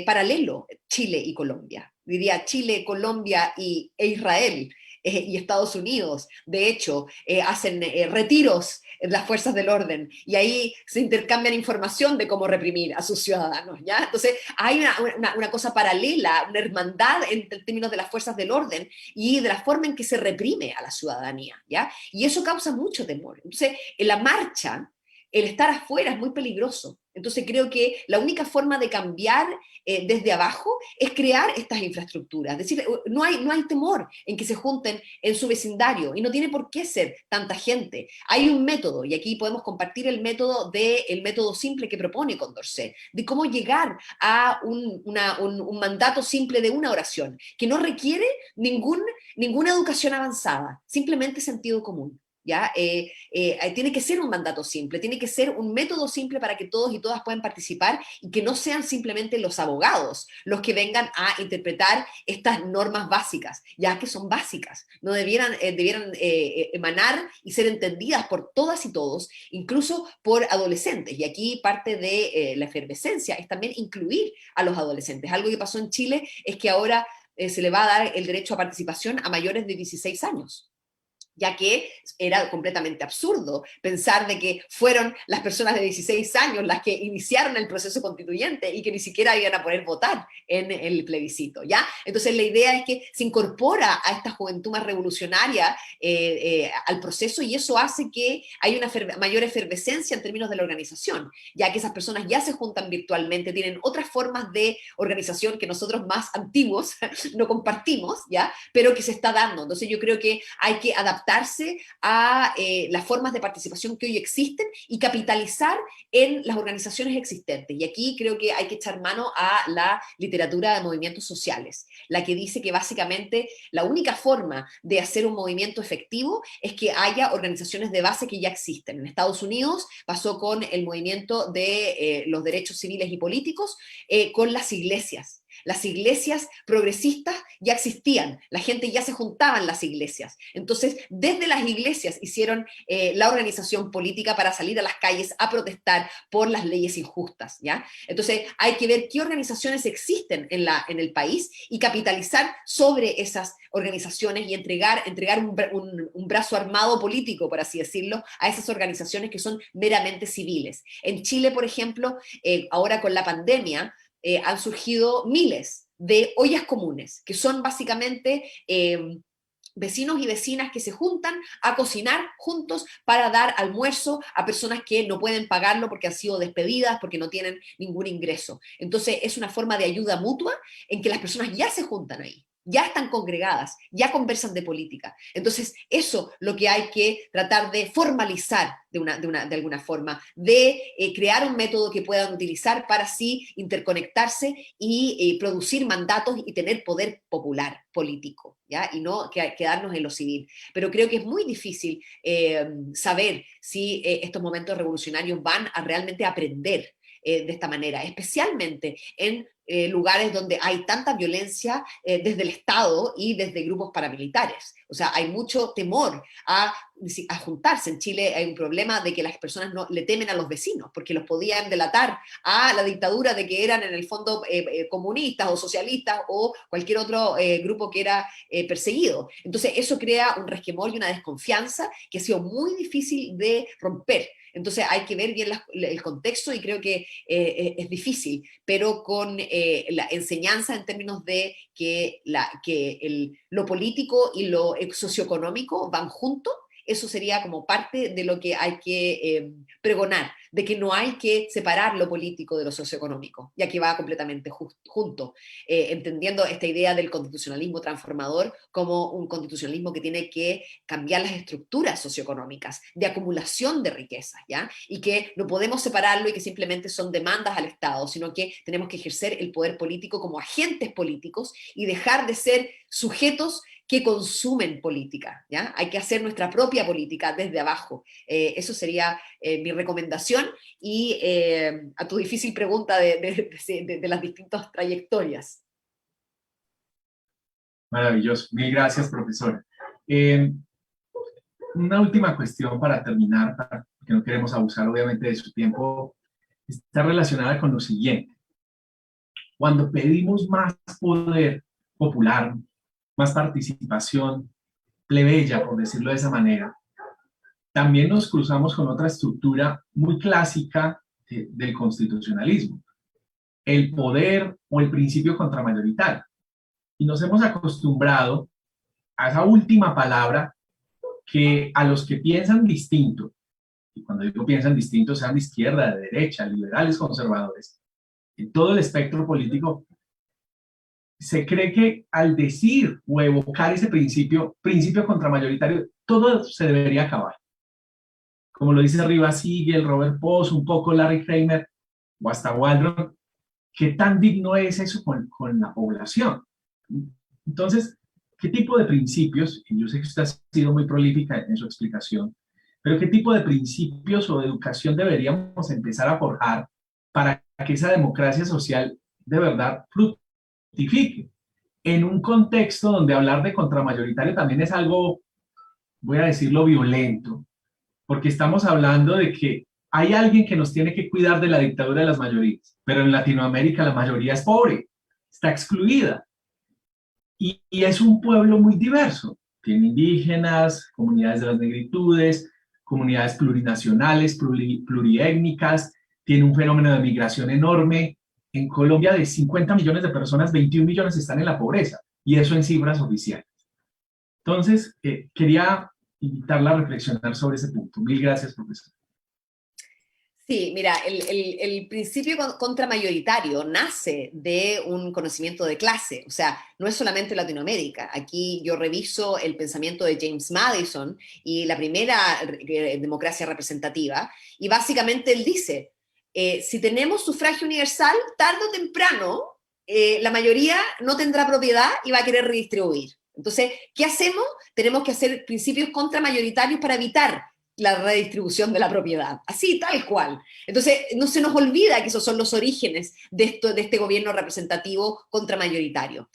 paralelo, Chile y Colombia. Diría Chile, Colombia e Israel. Y Estados Unidos, de hecho, hacen retiros en las fuerzas del orden, y ahí se intercambian información de cómo reprimir a sus ciudadanos, ¿ya? Entonces, hay una cosa paralela, una hermandad en términos de las fuerzas del orden y de la forma en que se reprime a la ciudadanía, ¿ya? Y eso causa mucho temor. Entonces, en la marcha, el estar afuera es muy peligroso. Entonces creo que la única forma de cambiar desde abajo es crear estas infraestructuras. Es decir, no hay temor en que se junten en su vecindario y no tiene por qué ser tanta gente. Hay un método, y aquí podemos compartir el método simple que propone Condorcet, de cómo llegar a un mandato simple de una oración, que no requiere ninguna educación avanzada, simplemente sentido común. ¿Ya? Tiene que ser un mandato simple, tiene que ser un método simple para que todos y todas puedan participar y que no sean simplemente los abogados los que vengan a interpretar estas normas básicas, ya que son básicas, no debieran emanar y ser entendidas por todas y todos, incluso por adolescentes. Y aquí parte de la efervescencia es también incluir a los adolescentes. Algo que pasó en Chile es que ahora se le va a dar el derecho a participación a mayores de 16 años. Ya que era completamente absurdo pensar de que fueron las personas de 16 años las que iniciaron el proceso constituyente y que ni siquiera iban a poder votar en el plebiscito, ¿ya? Entonces la idea es que se incorpora a esta juventud más revolucionaria al proceso, y eso hace que haya una mayor efervescencia en términos de la organización, ya que esas personas ya se juntan virtualmente, tienen otras formas de organización que nosotros más antiguos no compartimos, ¿ya? Pero que se está dando. Entonces yo creo que hay que adaptarse a las formas de participación que hoy existen y capitalizar en las organizaciones existentes. Y aquí creo que hay que echar mano a la literatura de movimientos sociales, la que dice que básicamente la única forma de hacer un movimiento efectivo es que haya organizaciones de base que ya existen. En Estados Unidos pasó con el movimiento de los derechos civiles y políticos, con las iglesias. Las iglesias progresistas ya existían, la gente ya se juntaba en las iglesias. Entonces, desde las iglesias hicieron la organización política para salir a las calles a protestar por las leyes injustas, ¿ya? Entonces, hay que ver qué organizaciones existen en el país y capitalizar sobre esas organizaciones y entregar un brazo armado político, por así decirlo, a esas organizaciones que son meramente civiles. En Chile, por ejemplo, ahora con la pandemia, han surgido miles de ollas comunes, que son básicamente vecinos y vecinas que se juntan a cocinar juntos para dar almuerzo a personas que no pueden pagarlo porque han sido despedidas, porque no tienen ningún ingreso. Entonces es una forma de ayuda mutua en que las personas ya se juntan ahí, ya están congregadas, ya conversan de política. Entonces, eso lo que hay que tratar de formalizar de alguna forma, de crear un método que puedan utilizar para así interconectarse y producir mandatos y tener poder popular político, ¿ya? Y no quedarnos en lo civil. Pero creo que es muy difícil saber si estos momentos revolucionarios van a realmente aprender de esta manera, especialmente en lugares donde hay tanta violencia desde el Estado y desde grupos paramilitares. O sea, hay mucho temor a juntarse. En Chile hay un problema de que las personas no le temen a los vecinos, porque los podían delatar a la dictadura de que eran en el fondo comunistas o socialistas o cualquier otro grupo que era perseguido. Entonces eso crea un resquemor y una desconfianza que ha sido muy difícil de romper. Entonces hay que ver bien el contexto y creo que es difícil, pero con la enseñanza en términos de que, lo político y lo socioeconómico van juntos. Eso sería como parte de lo que hay que pregonar, de que no hay que separar lo político de lo socioeconómico, ya que va completamente junto, entendiendo esta idea del constitucionalismo transformador como un constitucionalismo que tiene que cambiar las estructuras socioeconómicas de acumulación de riquezas, ¿ya? Y que no podemos separarlo y que simplemente son demandas al Estado, sino que tenemos que ejercer el poder político como agentes políticos y dejar de ser sujetos que consumen política, ¿ya? Hay que hacer nuestra propia política desde abajo. Eso sería mi recomendación y a tu difícil pregunta de las distintas trayectorias. Maravilloso. Mil gracias, profesora. Una última cuestión para terminar, porque no queremos abusar obviamente de su tiempo, está relacionada con lo siguiente. Cuando pedimos más poder popular, más participación plebeya, por decirlo de esa manera, también nos cruzamos con otra estructura muy clásica del constitucionalismo, el poder o el principio contramayoritario. Y nos hemos acostumbrado a esa última palabra que a los que piensan distinto, y cuando digo piensan distinto, sean de izquierda, de derecha, liberales, conservadores, en todo el espectro político, se cree que al decir o evocar ese principio contramayoritario, todo se debería acabar. Como lo dice Riva Siegel, Robert Post, un poco Larry Kramer, o hasta Waldron, ¿qué tan digno es eso con la población? Entonces, ¿qué tipo de principios, y yo sé que usted ha sido muy prolífica en su explicación, pero qué tipo de principios o de educación deberíamos empezar a forjar para que esa democracia social de verdad fructifique? En un contexto donde hablar de contramayoritario también es algo, voy a decirlo, violento, porque estamos hablando de que hay alguien que nos tiene que cuidar de la dictadura de las mayorías, pero en Latinoamérica la mayoría es pobre, está excluida. Y es un pueblo muy diverso. Tiene indígenas, comunidades de las negritudes, comunidades plurinacionales, pluriétnicas, tiene un fenómeno de migración enorme. En Colombia, de 50 millones de personas, 21 millones están en la pobreza, y eso en cifras oficiales. Entonces, quería invitarla a reflexionar sobre ese punto. Mil gracias, profesor. Sí, mira, el principio contramayoritario nace de un conocimiento de clase, o sea, no es solamente Latinoamérica. Aquí yo reviso el pensamiento de James Madison y la primera democracia representativa, y básicamente él dice, si tenemos sufragio universal, tarde o temprano, la mayoría no tendrá propiedad y va a querer redistribuir. Entonces, ¿qué hacemos? Tenemos que hacer principios contramayoritarios para evitar la redistribución de la propiedad, así, tal cual. Entonces, no se nos olvida que esos son los orígenes de este gobierno representativo contramayoritario.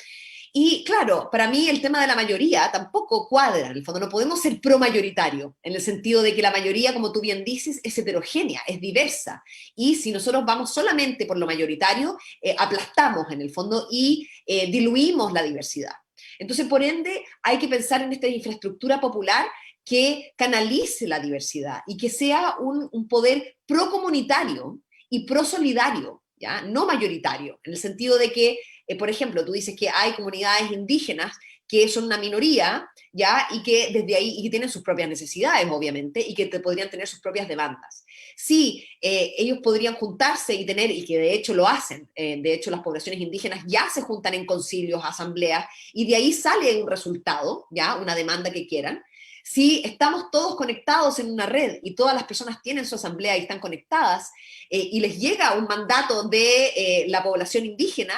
Y claro, para mí el tema de la mayoría tampoco cuadra, en el fondo no podemos ser pro-mayoritario, en el sentido de que la mayoría, como tú bien dices, es heterogénea, es diversa, y si nosotros vamos solamente por lo mayoritario, aplastamos en el fondo y diluimos la diversidad. Entonces, por ende, hay que pensar en esta infraestructura popular que canalice la diversidad y que sea un poder procomunitario y prosolidario, ¿ya? No mayoritario, en el sentido de que, por ejemplo, tú dices que hay comunidades indígenas que son una minoría, ¿ya? Y que desde ahí, y que tienen sus propias necesidades, obviamente, y que podrían tener sus propias demandas. Sí, ellos podrían juntarse y tener, y que de hecho lo hacen, de hecho las poblaciones indígenas ya se juntan en concilios, asambleas, y de ahí sale un resultado, ¿ya? Una demanda que quieran. Si estamos todos conectados en una red y todas las personas tienen su asamblea y están conectadas y les llega un mandato de la población indígena,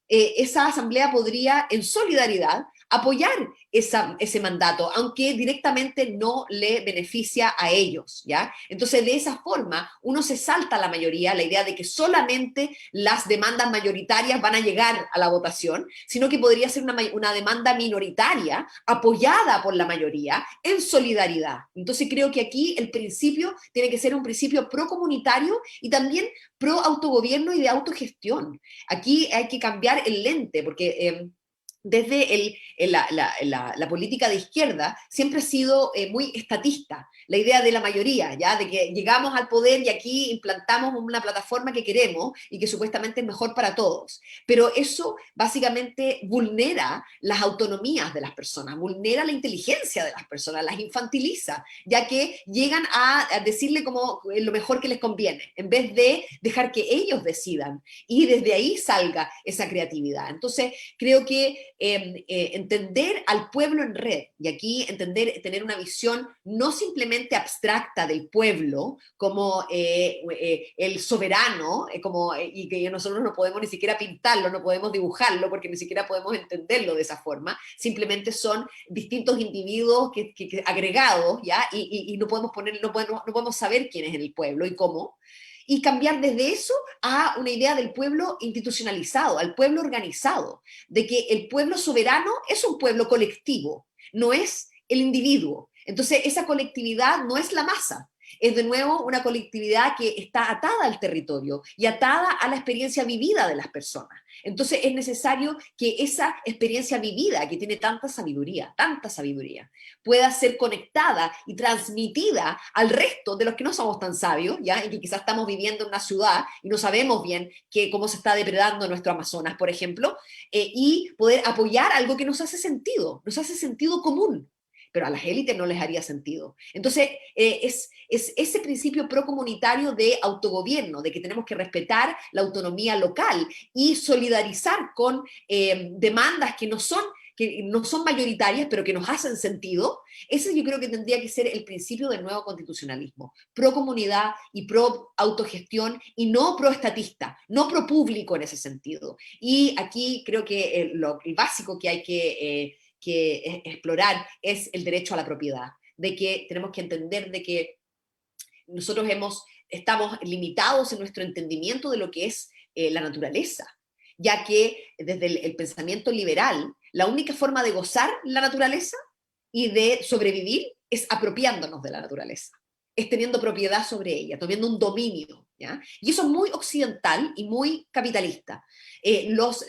esa asamblea podría, en solidaridad, apoyar ese mandato, aunque directamente no le beneficia a ellos, ¿ya? Entonces, de esa forma, uno se salta a la mayoría, la idea de que solamente las demandas mayoritarias van a llegar a la votación, sino que podría ser una demanda minoritaria apoyada por la mayoría en solidaridad. Entonces, creo que aquí el principio tiene que ser un principio pro-comunitario y también pro-autogobierno y de autogestión. Aquí hay que cambiar el lente, porque desde la política de izquierda siempre ha sido muy estatista, la idea de la mayoría, ¿ya? De que llegamos al poder y aquí implantamos una plataforma que queremos y que supuestamente es mejor para todos. Pero eso básicamente vulnera las autonomías de las personas, vulnera la inteligencia de las personas, las infantiliza, ya que llegan a decirle como lo mejor que les conviene, en vez de dejar que ellos decidan y desde ahí salga esa creatividad. Entonces, creo que entender al pueblo en red, y aquí tener una visión no simplemente abstracta del pueblo como el soberano, y que nosotros no podemos ni siquiera pintarlo, no podemos dibujarlo, porque ni siquiera podemos entenderlo de esa forma, simplemente son distintos individuos agregados, ¿ya? Y no podemos saber quién es el pueblo y cómo, y cambiar desde eso a una idea del pueblo institucionalizado, al pueblo organizado, de que el pueblo soberano es un pueblo colectivo, no es el individuo. Entonces, esa colectividad no es la masa, es de nuevo una colectividad que está atada al territorio y atada a la experiencia vivida de las personas. Entonces es necesario que esa experiencia vivida, que tiene tanta sabiduría, pueda ser conectada y transmitida al resto de los que no somos tan sabios, ¿ya? Y que quizás estamos viviendo en una ciudad y no sabemos bien cómo se está depredando nuestro Amazonas, por ejemplo, y poder apoyar algo que nos hace sentido común, pero a las élites no les haría sentido. Entonces, es ese principio procomunitario de autogobierno, de que tenemos que respetar la autonomía local y solidarizar con demandas que no son mayoritarias, pero que nos hacen sentido. Ese yo creo que tendría que ser el principio del nuevo constitucionalismo. Pro comunidad y pro autogestión y no pro estatista, no pro público en ese sentido. Y aquí creo que el básico que hay que explorar es el derecho a la propiedad, de que tenemos que entender de que nosotros estamos limitados en nuestro entendimiento de lo que es la naturaleza, ya que desde el pensamiento liberal, la única forma de gozar la naturaleza y de sobrevivir es apropiándonos de la naturaleza, es teniendo propiedad sobre ella, teniendo un dominio, ¿ya? Y eso es muy occidental y muy capitalista.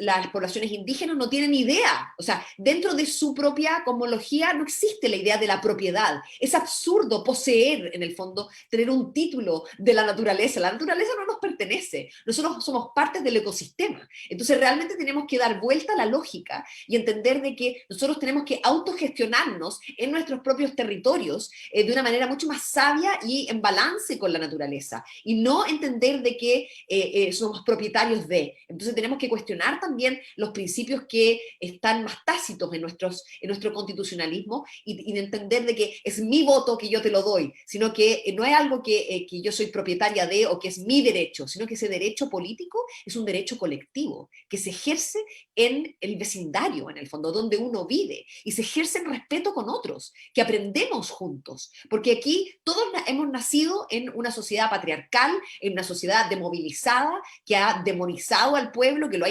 Las poblaciones indígenas no tienen idea, o sea, dentro de su propia cosmología no existe la idea de la propiedad. Es absurdo poseer, en el fondo, tener un título de la naturaleza. La naturaleza no nos pertenece, nosotros somos parte del ecosistema. Entonces realmente tenemos que dar vuelta a la lógica y entender de que nosotros tenemos que autogestionarnos en nuestros propios territorios de una manera mucho más sabia y en balance con la naturaleza, y no entender de que somos propietarios de. Entonces tenemos que cuestionar también los principios que están más tácitos en nuestro constitucionalismo y de entender de que es mi voto que yo te lo doy, sino que no es algo que yo soy propietaria de o que es mi derecho, sino que ese derecho político es un derecho colectivo que se ejerce en el vecindario, en el fondo, donde uno vive, y se ejerce en respeto con otros, que aprendemos juntos, porque aquí todos hemos nacido en una sociedad patriarcal, en una sociedad demovilizada, que ha demonizado al pueblo, que lo ha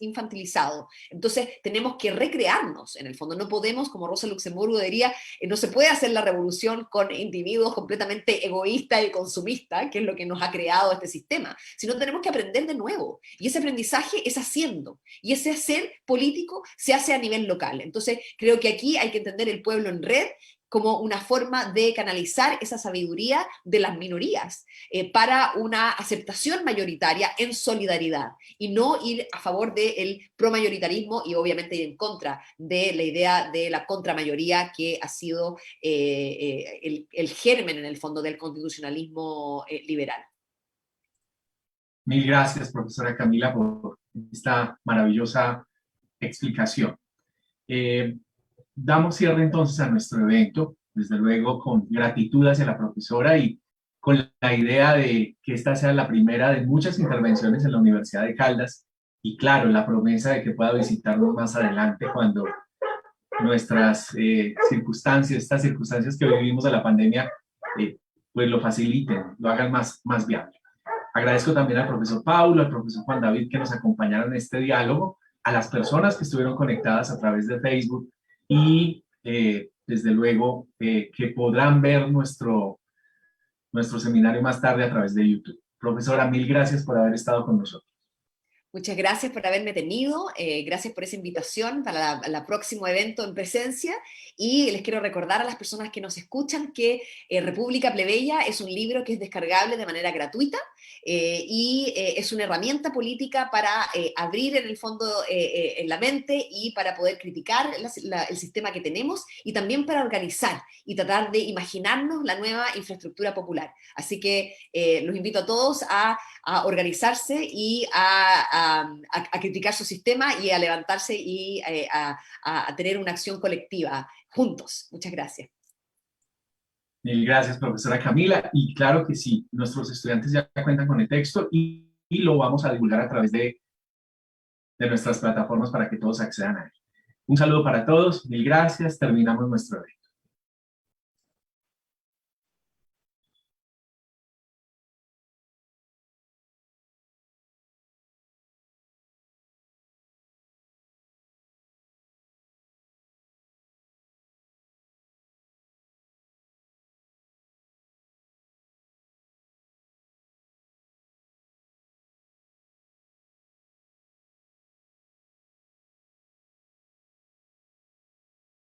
infantilizado. Entonces tenemos que recrearnos, en el fondo. No podemos, como Rosa Luxemburgo diría, no se puede hacer la revolución con individuos completamente egoístas y consumistas, que es lo que nos ha creado este sistema, sino tenemos que aprender de nuevo. Y ese aprendizaje es haciendo. Y ese hacer político se hace a nivel local. Entonces creo que aquí hay que entender el pueblo en red como una forma de canalizar esa sabiduría de las minorías para una aceptación mayoritaria en solidaridad, y no ir a favor del promayoritarismo y obviamente ir en contra de la idea de la contramayoría, que ha sido el germen en el fondo del constitucionalismo liberal. Mil gracias, profesora Camila, por esta maravillosa explicación. Damos cierre entonces a nuestro evento, desde luego con gratitud hacia la profesora y con la idea de que esta sea la primera de muchas intervenciones en la Universidad de Caldas, y claro, la promesa de que pueda visitarnos más adelante cuando nuestras circunstancias, estas circunstancias que vivimos de la pandemia, pues lo faciliten, lo hagan más viable. Agradezco también al profesor Paulo, al profesor Juan David que nos acompañaron en este diálogo, a las personas que estuvieron conectadas a través de Facebook y desde luego que podrán ver nuestro seminario más tarde a través de YouTube. Profesora, mil gracias por haber estado con nosotros. Muchas gracias por haberme tenido, gracias por esa invitación para el próximo evento en presencia, y les quiero recordar a las personas que nos escuchan que República Plebeya es un libro que es descargable de manera gratuita y es una herramienta política para abrir en el fondo en la mente y para poder criticar el sistema que tenemos y también para organizar y tratar de imaginarnos la nueva infraestructura popular. Así que los invito a todos a organizarse y a criticar su sistema y a levantarse y a tener una acción colectiva juntos. Muchas gracias. Mil gracias, profesora Camila. Y claro que sí, nuestros estudiantes ya cuentan con el texto y lo vamos a divulgar a través de nuestras plataformas para que todos accedan a él. Un saludo para todos, mil gracias, terminamos nuestro evento.